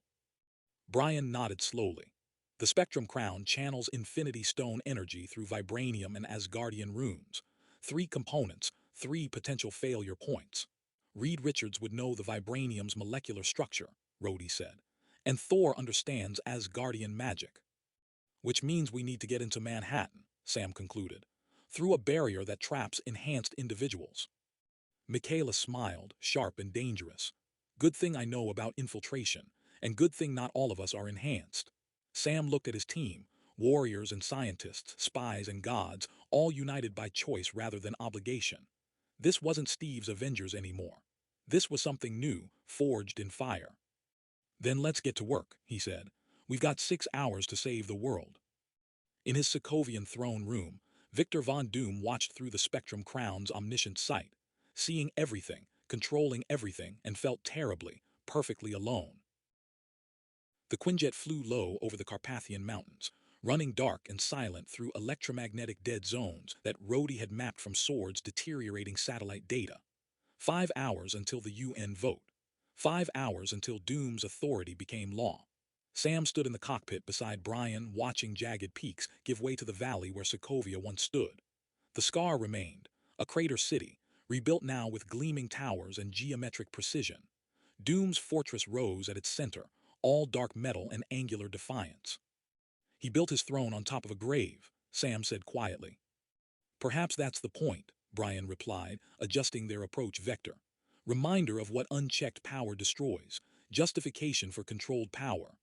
Brian nodded slowly. The Spectrum Crown channels Infinity Stone energy through vibranium and Asgardian runes. 3 components, 3 potential failure points. Rita Richards would know the vibranium's molecular structure, Rhodey said. And Thor understands Asgardian magic. Which means we need to get into Manhattan, Sam concluded. Through a barrier that traps enhanced individuals. Michaela smiled, sharp and dangerous. Good thing I know about infiltration, and good thing not all of us are enhanced. Sam looked at his team, warriors and scientists, spies and gods, all united by choice rather than obligation. This wasn't Steve's Avengers anymore. This was something new, forged in fire. Then let's get to work, he said. We've got 6 hours to save the world. In his Sokovian throne room, Victor Von Doom watched through the Spectrum Crown's omniscient sight, seeing everything, controlling everything, and felt terribly, perfectly alone. The Quinjet flew low over the Carpathian Mountains, running dark and silent through electromagnetic dead zones that Rhodey had mapped from Sword's deteriorating satellite data. 5 hours until the UN vote. 5 hours until Doom's authority became law. Sam stood in the cockpit beside Brian, watching jagged peaks give way to the valley where Sokovia once stood. The scar remained, a crater city, rebuilt now with gleaming towers and geometric precision. Doom's fortress rose at its center, all dark metal and angular defiance. He built his throne on top of a grave, Sam said quietly. Perhaps that's the point, Brian replied, adjusting their approach vector. Reminder of what unchecked power destroys, justification for controlled power.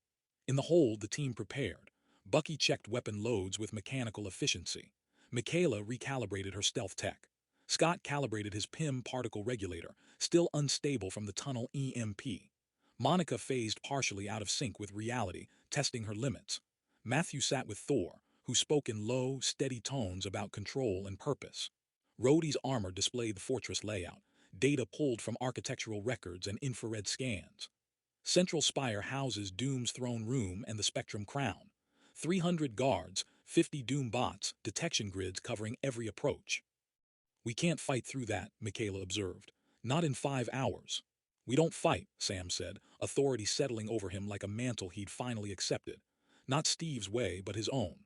In the hold, the team prepared. Bucky checked weapon loads with mechanical efficiency. Michaela recalibrated her stealth tech. Scott calibrated his PIM particle regulator, still unstable from the tunnel EMP. Monica phased partially out of sync with reality, testing her limits. Matthew sat with Thor, who spoke in low, steady tones about control and purpose. Rhodey's armor displayed the fortress layout, data pulled from architectural records and infrared scans. Central Spire houses Doom's throne room and the Spectrum Crown. 300 guards, 50 Doom bots, detection grids covering every approach. We can't fight through that, Michaela observed. Not in 5 hours. We don't fight, Sam said, authority settling over him like a mantle he'd finally accepted. Not Steve's way, but his own.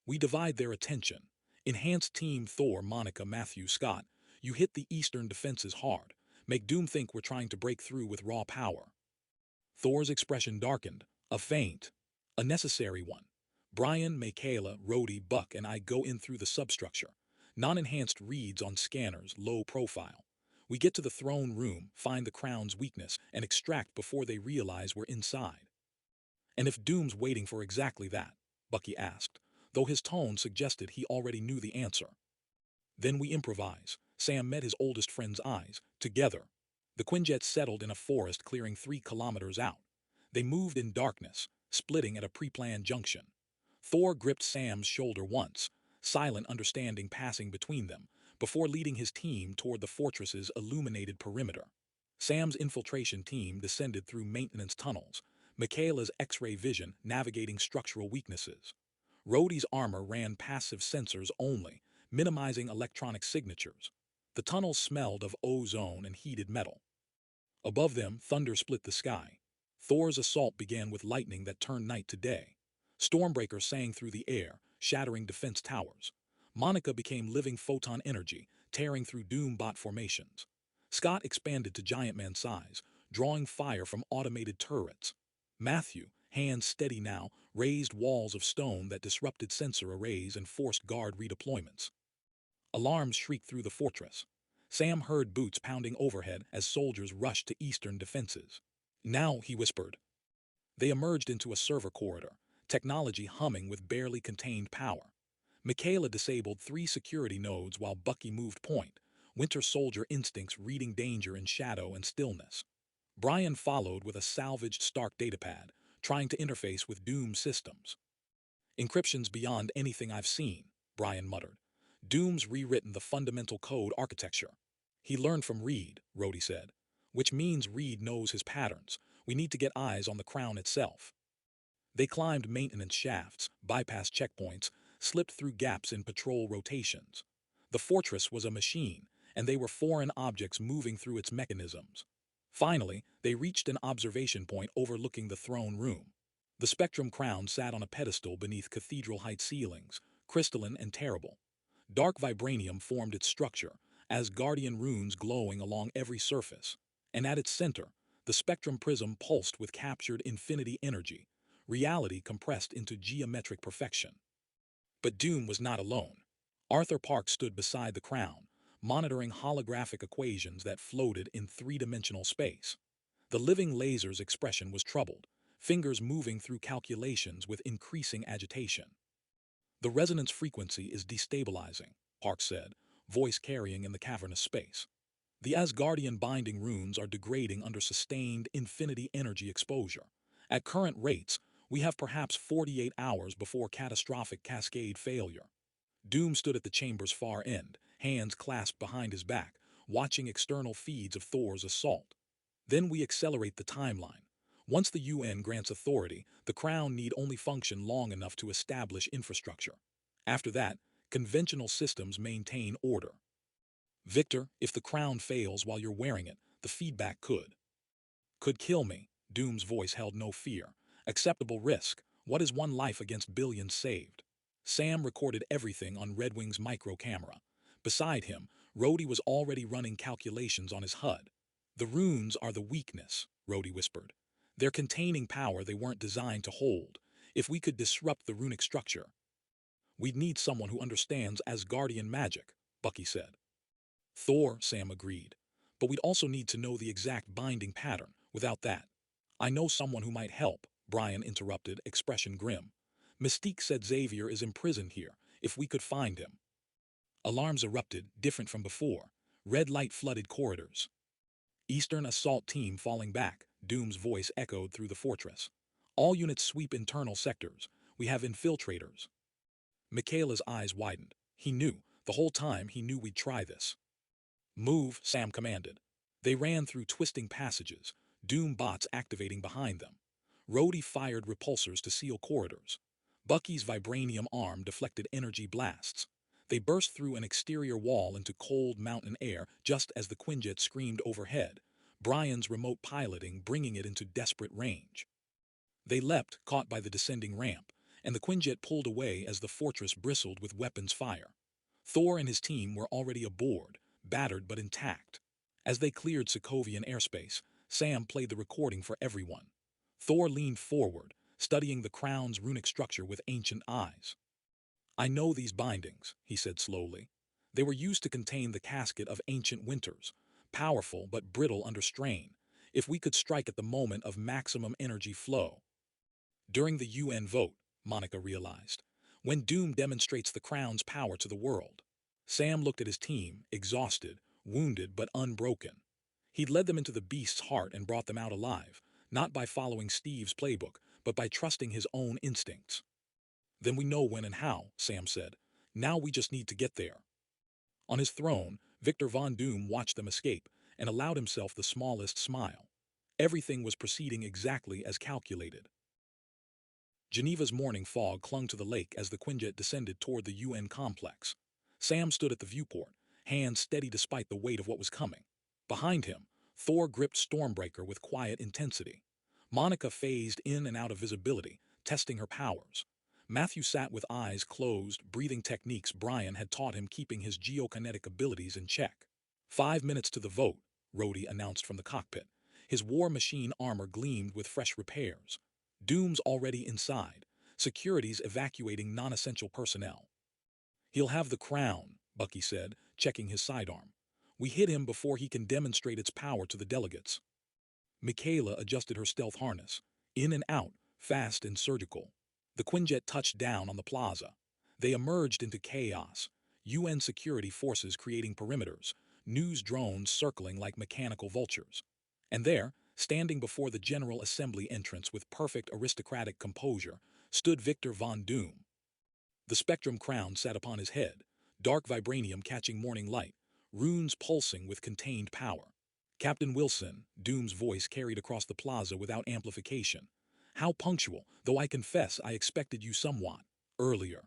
We divide their attention. Enhance Team Thor, Monica, Matthew, Scott. You hit the eastern defenses hard. Make Doom think we're trying to break through with raw power. Thor's expression darkened. A feint. A necessary one. Brian, Michaela, Rhodey, Buck, and I go in through the substructure. Non-enhanced reads on scanners, low profile. We get to the throne room, find the crown's weakness, and extract before they realize we're inside. And if Doom's waiting for exactly that? Bucky asked, though his tone suggested he already knew the answer. Then we improvise. Sam met his oldest friend's eyes, together. The Quinjet settled in a forest clearing 3 kilometers out. They moved in darkness, splitting at a pre-planned junction. Thor gripped Sam's shoulder once, silent understanding passing between them, before leading his team toward the fortress's illuminated perimeter. Sam's infiltration team descended through maintenance tunnels, Michaela's X-ray vision navigating structural weaknesses. Rhodey's armor ran passive sensors only, minimizing electronic signatures. The tunnels smelled of ozone and heated metal. Above them, thunder split the sky. Thor's assault began with lightning that turned night to day. Stormbreaker sang through the air, shattering defense towers. Monica became living photon energy, tearing through Doom bot formations. Scott expanded to giant man size, drawing fire from automated turrets. Matthew, hands steady now, raised walls of stone that disrupted sensor arrays and forced guard redeployments. Alarms shrieked through the fortress. Sam heard boots pounding overhead as soldiers rushed to eastern defenses. Now, he whispered, They emerged into a server corridor, technology humming with barely contained power. Michaela disabled 3 security nodes while Bucky moved point, Winter Soldier instincts reading danger in shadow and stillness. Brian followed with a salvaged Stark datapad, trying to interface with Doom's systems. Encryption's beyond anything I've seen, Brian muttered. Doom's rewritten the fundamental code architecture. He learned from Reed, Rhodey said. Which means Reed knows his patterns. We need to get eyes on the crown itself. They climbed maintenance shafts, bypassed checkpoints, slipped through gaps in patrol rotations. The fortress was a machine, and they were foreign objects moving through its mechanisms. Finally, they reached an observation point overlooking the throne room. The Spectrum crown sat on a pedestal beneath cathedral-height ceilings, crystalline and terrible. Dark vibranium formed its structure, as guardian runes glowing along every surface. And at its center, the Spectrum prism pulsed with captured infinity energy, reality compressed into geometric perfection. But Doom was not alone. Arthur Park stood beside the crown, monitoring holographic equations that floated in 3-dimensional space. The living laser's expression was troubled, fingers moving through calculations with increasing agitation. The resonance frequency is destabilizing, Park said, voice carrying in the cavernous space. The Asgardian binding runes are degrading under sustained infinity energy exposure. At current rates, we have perhaps 48 hours before catastrophic cascade failure. Doom stood at the chamber's far end, hands clasped behind his back, watching external feeds of Thor's assault. Then we accelerate the timeline. Once the UN grants authority, the Crown need only function long enough to establish infrastructure. After that, conventional systems maintain order. Victor, if the Crown fails while you're wearing it, the feedback could kill me. Doom's voice held no fear. Acceptable risk. What is one life against billions saved? Sam recorded everything on Red Wing's micro camera. Beside him, Rhodey was already running calculations on his HUD. The runes are the weakness, Rhodey whispered. They're containing power they weren't designed to hold. If we could disrupt the runic structure, we'd need someone who understands Asgardian magic, Bucky said. Thor, Sam agreed. But we'd also need to know the exact binding pattern. Without that, I know someone who might help, Brian interrupted, expression grim. Mystique said Xavier is imprisoned here, if we could find him. Alarms erupted, different from before. Red light flooded corridors. Eastern assault team falling back, Doom's voice echoed through the fortress. All units sweep internal sectors. We have infiltrators. Michaela's eyes widened. He knew. The whole time he knew we'd try this. Move, Sam commanded. They ran through twisting passages, Doom bots activating behind them. Rhodey fired repulsors to seal corridors. Bucky's vibranium arm deflected energy blasts. They burst through an exterior wall into cold mountain air just as the Quinjet screamed overhead, Brian's remote piloting bringing it into desperate range. They leapt, caught by the descending ramp, and the Quinjet pulled away as the fortress bristled with weapons fire. Thor and his team were already aboard, battered but intact. As they cleared Sokovian airspace, Sam played the recording for everyone. Thor leaned forward, studying the crown's runic structure with ancient eyes. I know these bindings, he said slowly. They were used to contain the casket of ancient winters, powerful but brittle under strain, if we could strike at the moment of maximum energy flow. During the UN vote, Monica realized, when Doom demonstrates the crown's power to the world. Sam looked at his team, exhausted, wounded but unbroken. He'd led them into the beast's heart and brought them out alive, not by following Steve's playbook, but by trusting his own instincts. Then we know when and how, Sam said. Now we just need to get there. On his throne, Victor Von Doom watched them escape and allowed himself the smallest smile. Everything was proceeding exactly as calculated. Geneva's morning fog clung to the lake as the Quinjet descended toward the UN complex. Sam stood at the viewport, hands steady despite the weight of what was coming. Behind him, Thor gripped Stormbreaker with quiet intensity. Monica phased in and out of visibility, testing her powers. Matthew sat with eyes closed, breathing techniques Brian had taught him, keeping his geokinetic abilities in check. 5 minutes to the vote, Rhodey announced from the cockpit. His war machine armor gleamed with fresh repairs. Doom's already inside, security's evacuating non-essential personnel. He'll have the crown, Bucky said, checking his sidearm. We hit him before he can demonstrate its power to the delegates. Michaela adjusted her stealth harness. In and out, fast and surgical. The Quinjet touched down on the plaza. They emerged into chaos. UN security forces creating perimeters, news drones circling like mechanical vultures. And there, standing before the General Assembly entrance with perfect aristocratic composure, stood Victor Von Doom. The spectrum crown sat upon his head, dark vibranium catching morning light, runes pulsing with contained power. Captain Wilson, Doom's voice carried across the plaza without amplification. How punctual, though I confess I expected you somewhat earlier.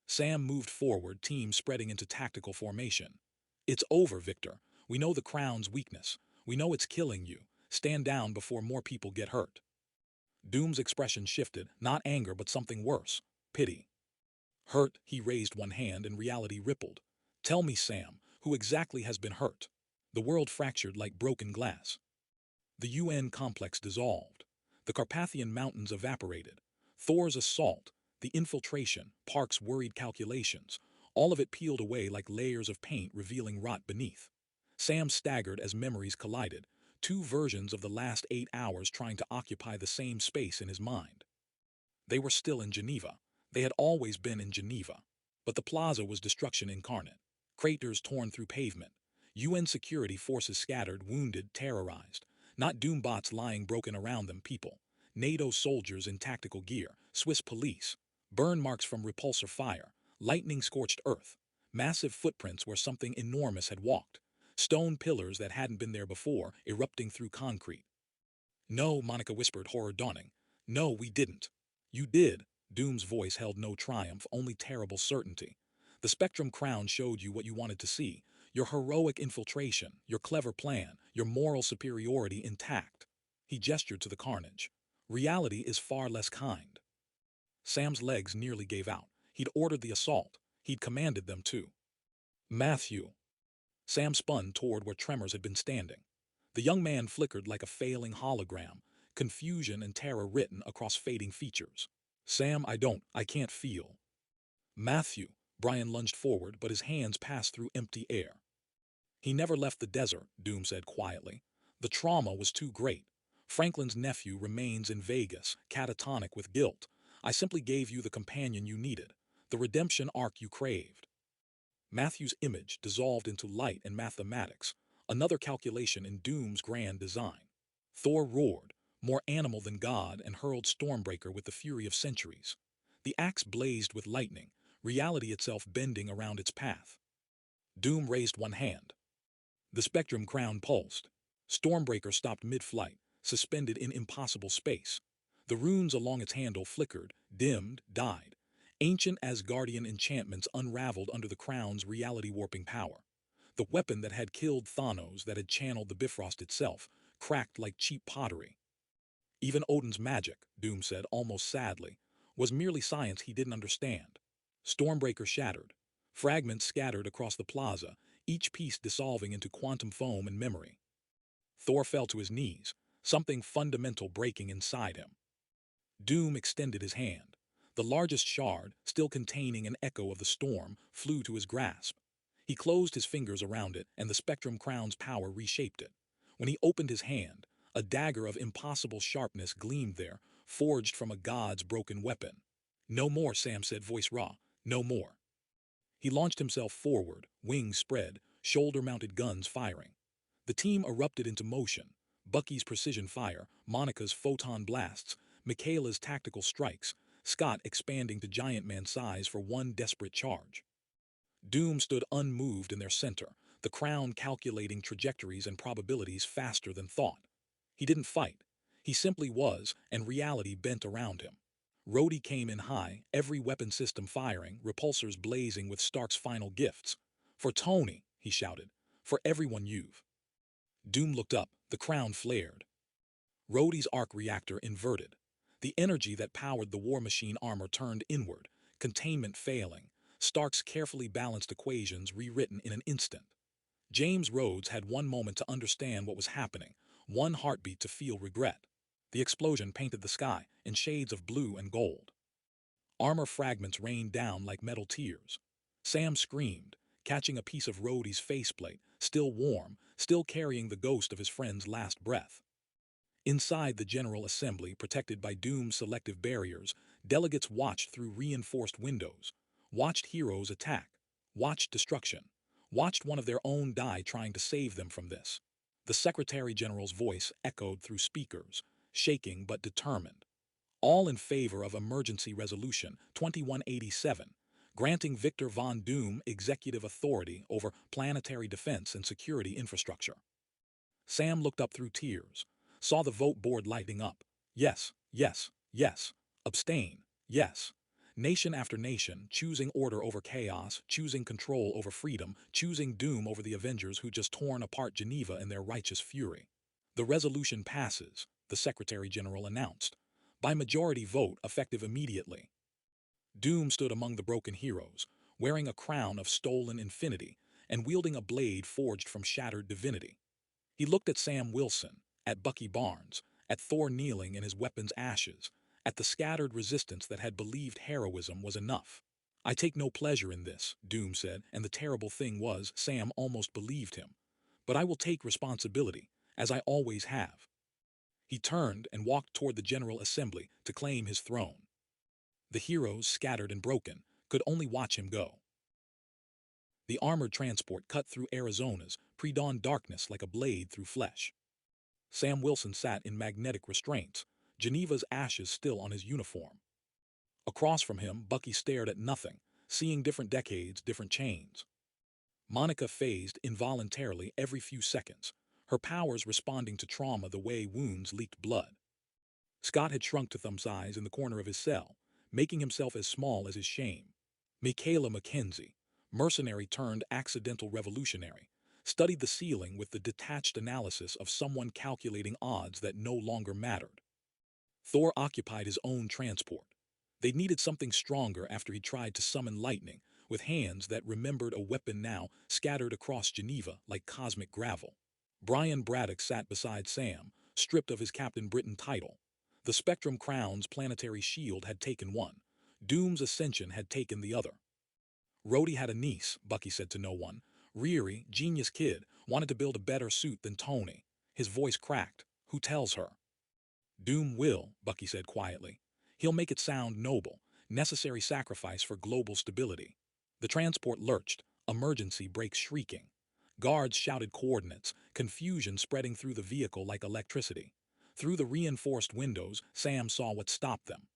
Sam moved forward, team spreading into tactical formation. It's over, Victor. We know the crown's weakness. We know it's killing you. Stand down before more people get hurt. Doom's expression shifted, not anger but something worse, pity. Hurt, he raised one hand and reality rippled. Tell me, Sam, who exactly has been hurt? The world fractured like broken glass. The UN complex dissolved. The Carpathian Mountains evaporated. Thor's assault, the infiltration, Park's worried calculations, all of it peeled away like layers of paint revealing rot beneath. Sam staggered as memories collided, two versions of the last 8 hours trying to occupy the same space in his mind. They were still in Geneva. They had always been in Geneva. But the plaza was destruction incarnate. Craters torn through pavement. UN security forces scattered, wounded, terrorized. Not Doombots lying broken around them, people. NATO soldiers in tactical gear, Swiss police. Burn marks from repulsor fire, lightning-scorched earth. Massive footprints where something enormous had walked. Stone pillars that hadn't been there before, erupting through concrete. No, Monica whispered, horror dawning. No, we didn't. You did. Doom's voice held no triumph, only terrible certainty. The spectrum crown showed you what you wanted to see. Your heroic infiltration, your clever plan, your moral superiority intact. He gestured to the carnage. Reality is far less kind. Sam's legs nearly gave out. He'd ordered the assault. He'd commanded them to. Matthew. Sam spun toward where Tremors had been standing. The young man flickered like a failing hologram, confusion and terror written across fading features. Sam, I can't feel. Matthew. Brian lunged forward, but his hands passed through empty air. He never left the desert, Doom said quietly. The trauma was too great. Franklin's nephew remains in Vegas, catatonic with guilt. I simply gave you the companion you needed, the redemption arc you craved. Matthew's image dissolved into light and mathematics, another calculation in Doom's grand design. Thor roared, more animal than God, and hurled Stormbreaker with the fury of centuries. The axe blazed with lightning, reality itself bending around its path. Doom raised one hand. The spectrum crown pulsed. Stormbreaker stopped mid-flight, suspended in impossible space. The runes along its handle flickered, dimmed, died. Ancient Asgardian enchantments unraveled under the crown's reality-warping power. The weapon that had killed Thanos, that had channeled the Bifrost itself, cracked like cheap pottery. Even Odin's magic, Doom said almost sadly, was merely science he didn't understand. Stormbreaker shattered. Fragments scattered across the plaza, each piece dissolving into quantum foam and memory. Thor fell to his knees, something fundamental breaking inside him. Doom extended his hand. The largest shard, still containing an echo of the storm, flew to his grasp. He closed his fingers around it, and the spectrum crown's power reshaped it. When he opened his hand, a dagger of impossible sharpness gleamed there, forged from a god's broken weapon. No more, Sam said, voice raw. No more. He launched himself forward, wings spread, shoulder-mounted guns firing. The team erupted into motion. Bucky's precision fire, Monica's photon blasts, Michaela's tactical strikes, Scott expanding to giant man size for one desperate charge. Doom stood unmoved in their center, the crown calculating trajectories and probabilities faster than thought. He didn't fight. He simply was, and reality bent around him. Rhodey came in high, every weapon system firing, repulsors blazing with Stark's final gifts. For Tony, he shouted. For everyone you've. Doom looked up, the crown flared. Rhodey's arc reactor inverted. The energy that powered the war machine armor turned inward, containment failing, Stark's carefully balanced equations rewritten in an instant. James Rhodes had one moment to understand what was happening, one heartbeat to feel regret. The explosion painted the sky in shades of blue and gold. Armor fragments rained down like metal tears. Sam screamed, catching a piece of Rhodey's faceplate, still warm, still carrying the ghost of his friend's last breath. Inside the General Assembly, protected by Doom's selective barriers, delegates watched through reinforced windows, watched heroes attack, watched destruction, watched one of their own die trying to save them from this. The Secretary General's voice echoed through speakers, shaking but determined. All in favor of Emergency Resolution 2187, granting Victor Von Doom executive authority over planetary defense and security infrastructure. Sam looked up through tears, saw the vote board lighting up. Yes, yes, yes. Abstain, yes. Nation after nation, choosing order over chaos, choosing control over freedom, choosing doom over the Avengers who just torn apart Geneva in their righteous fury. The resolution passes, the Secretary General announced, by majority vote effective immediately. Doom stood among the broken heroes, wearing a crown of stolen infinity and wielding a blade forged from shattered divinity. He looked at Sam Wilson, at Bucky Barnes, at Thor kneeling in his weapon's ashes, at the scattered resistance that had believed heroism was enough. I take no pleasure in this, Doom said, and the terrible thing was Sam almost believed him. But I will take responsibility, as I always have. He turned and walked toward the General Assembly to claim his throne. The heroes, scattered and broken, could only watch him go. The armored transport cut through Arizona's pre-dawn darkness like a blade through flesh. Sam Wilson sat in magnetic restraints, Geneva's ashes still on his uniform. Across from him, Bucky stared at nothing, seeing different decades, different chains. Monica phased involuntarily every few seconds, her powers responding to trauma the way wounds leaked blood. Scott had shrunk to thumb size in the corner of his cell, making himself as small as his shame. Michaela Mackenzie, mercenary turned accidental revolutionary, studied the ceiling with the detached analysis of someone calculating odds that no longer mattered. Thor occupied his own transport. They needed something stronger after he tried to summon lightning, with hands that remembered a weapon now scattered across Geneva like cosmic gravel. Brian Braddock sat beside Sam, stripped of his Captain Britain title. The Spectrum Crown's planetary shield had taken one. Doom's ascension had taken the other. Rhodey had a niece, Bucky said to no one. Riri, genius kid, wanted to build a better suit than Tony. His voice cracked. Who tells her? Doom will, Bucky said quietly. He'll make it sound noble, necessary sacrifice for global stability. The transport lurched, emergency brakes shrieking. Guards shouted coordinates, confusion spreading through the vehicle like electricity. Through the reinforced windows, Sam saw what stopped them.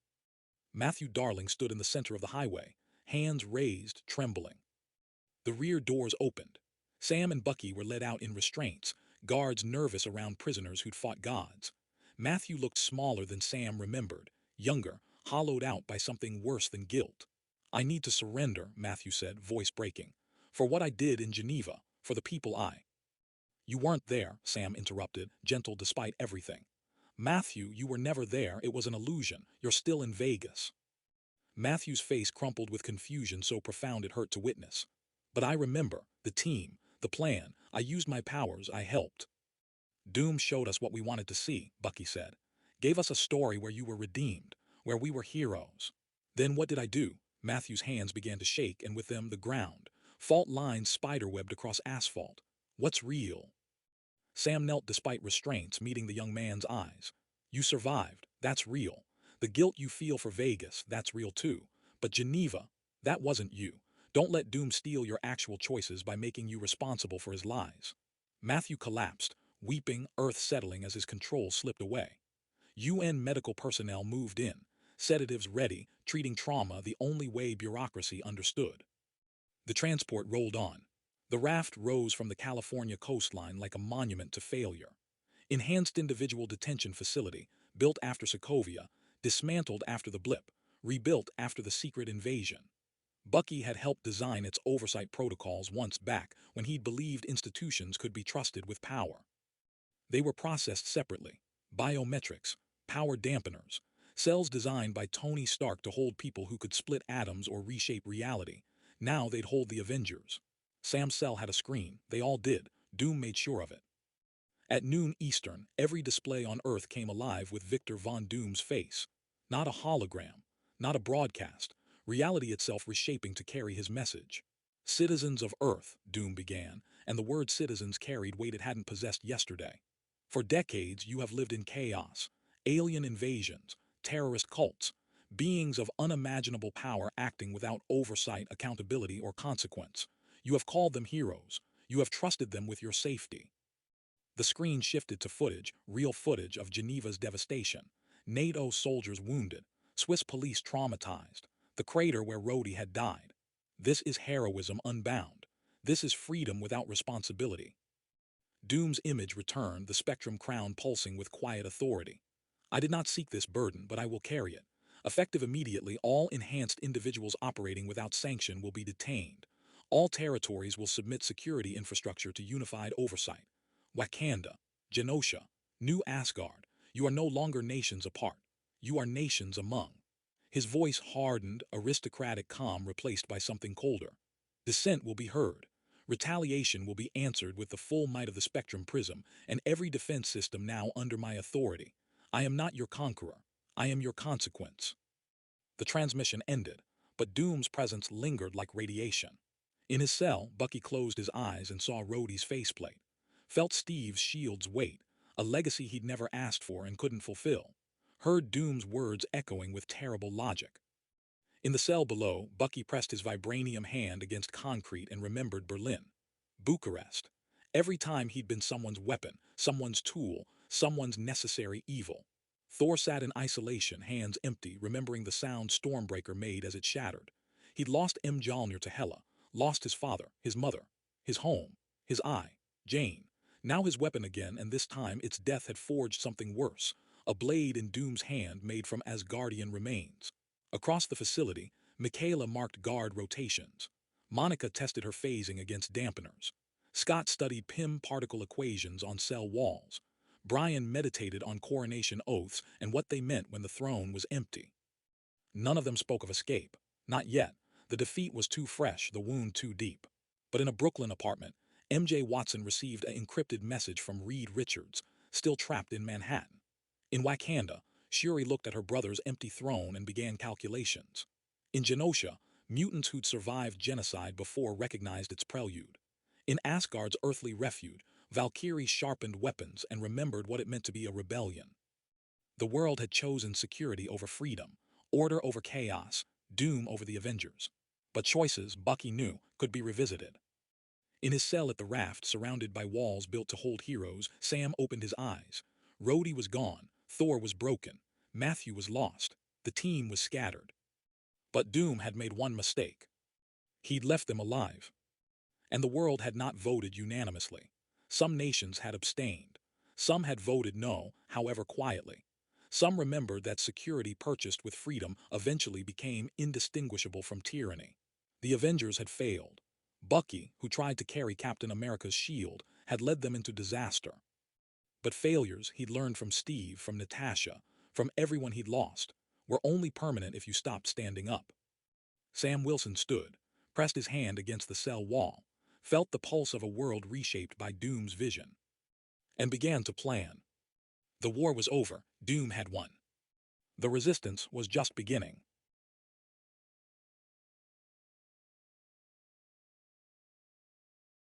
Matthew Darling stood in the center of the highway, hands raised, trembling. The rear doors opened. Sam and Bucky were led out in restraints, guards nervous around prisoners who'd fought gods. Matthew looked smaller than Sam remembered, younger, hollowed out by something worse than guilt. I need to surrender, Matthew said, voice breaking. For what I did in Geneva, for the people I... You weren't there, Sam interrupted, gentle despite everything. Matthew, you were never there, it was an illusion, you're still in Vegas. Matthew's face crumpled with confusion so profound it hurt to witness. But I remember, the team, the plan, I used my powers, I helped. Doom showed us what we wanted to see, Bucky said. Gave us a story where you were redeemed, where we were heroes. Then what did I do? Matthew's hands began to shake and with them the ground. Fault lines spiderwebbed across asphalt. What's real? Sam knelt despite restraints, meeting the young man's eyes. You survived, that's real. The guilt you feel for Vegas, that's real too. But Geneva, that wasn't you. Don't let Doom steal your actual choices by making you responsible for his lies. Matthew collapsed, weeping, earth settling as his control slipped away. UN medical personnel moved in, sedatives ready, treating trauma the only way bureaucracy understood. The transport rolled on. The raft rose from the California coastline like a monument to failure. Enhanced individual detention facility, built after Sokovia, dismantled after the blip, rebuilt after the secret invasion. Bucky had helped design its oversight protocols once back when he'd believed institutions could be trusted with power. They were processed separately. Biometrics, power dampeners, cells designed by Tony Stark to hold people who could split atoms or reshape reality. Now they'd hold the Avengers. Sam's cell had a screen. They all did. Doom made sure of it. At noon Eastern, every display on Earth came alive with Victor Von Doom's face. Not a hologram, not a broadcast, reality itself reshaping to carry his message. Citizens of Earth, Doom began, and the word citizens carried weight it hadn't possessed yesterday. For decades, you have lived in chaos, alien invasions, terrorist cults, beings of unimaginable power acting without oversight, accountability, or consequence. You have called them heroes. You have trusted them with your safety. The screen shifted to footage, real footage of Geneva's devastation. NATO soldiers wounded, Swiss police traumatized, the crater where Rhodey had died. This is heroism unbound. This is freedom without responsibility. Doom's image returned, the spectrum crown pulsing with quiet authority. I did not seek this burden, but I will carry it. Effective immediately, all enhanced individuals operating without sanction will be detained. All territories will submit security infrastructure to unified oversight. Wakanda, Genosha, New Asgard, you are no longer nations apart. You are nations among. His voice hardened, aristocratic calm replaced by something colder. Dissent will be heard. Retaliation will be answered with the full might of the spectrum prism, and every defense system now under my authority. I am not your conqueror. I am your consequence. The transmission ended, but Doom's presence lingered like radiation. In his cell, Bucky closed his eyes and saw Rhodey's faceplate. Felt Steve's shield's weight, a legacy he'd never asked for and couldn't fulfill. Heard Doom's words echoing with terrible logic. In the cell below, Bucky pressed his vibranium hand against concrete and remembered Berlin. Bucharest. Every time he'd been someone's weapon, someone's tool, someone's necessary evil. Thor sat in isolation, hands empty, remembering the sound Stormbreaker made as it shattered. He'd lost Mjolnir to Hela, lost his father, his mother, his home, his eye, Jane. Now his weapon again, and this time its death had forged something worse, a blade in Doom's hand made from Asgardian remains. Across the facility, Michaela marked guard rotations. Monica tested her phasing against dampeners. Scott studied PIM particle equations on cell walls. Brian meditated on coronation oaths and what they meant when the throne was empty. None of them spoke of escape. Not yet. The defeat was too fresh, the wound too deep. But in a Brooklyn apartment, MJ Watson received an encrypted message from Rita Richards, still trapped in Manhattan. In Wakanda, Shuri looked at her brother's empty throne and began calculations. In Genosha, mutants who'd survived genocide before recognized its prelude. In Asgard's earthly refuge, Valkyrie sharpened weapons and remembered what it meant to be a rebellion. The world had chosen security over freedom, order over chaos, doom over the Avengers. But choices, Bucky knew, could be revisited. In his cell at the raft, surrounded by walls built to hold heroes, Sam opened his eyes. Rhodey was gone, Thor was broken, Matthew was lost, the team was scattered. But Doom had made one mistake. He'd left them alive. And the world had not voted unanimously. Some nations had abstained. Some had voted no, however quietly. Some remembered that security purchased with freedom eventually became indistinguishable from tyranny. The Avengers had failed. Bucky, who tried to carry Captain America's shield, had led them into disaster. But failures he'd learned from Steve, from Natasha, from everyone he'd lost, were only permanent if you stopped standing up. Sam Wilson stood, pressed his hand against the cell wall, felt the pulse of a world reshaped by Doom's vision, and began to plan. The war was over, Doom had won. The resistance was just beginning.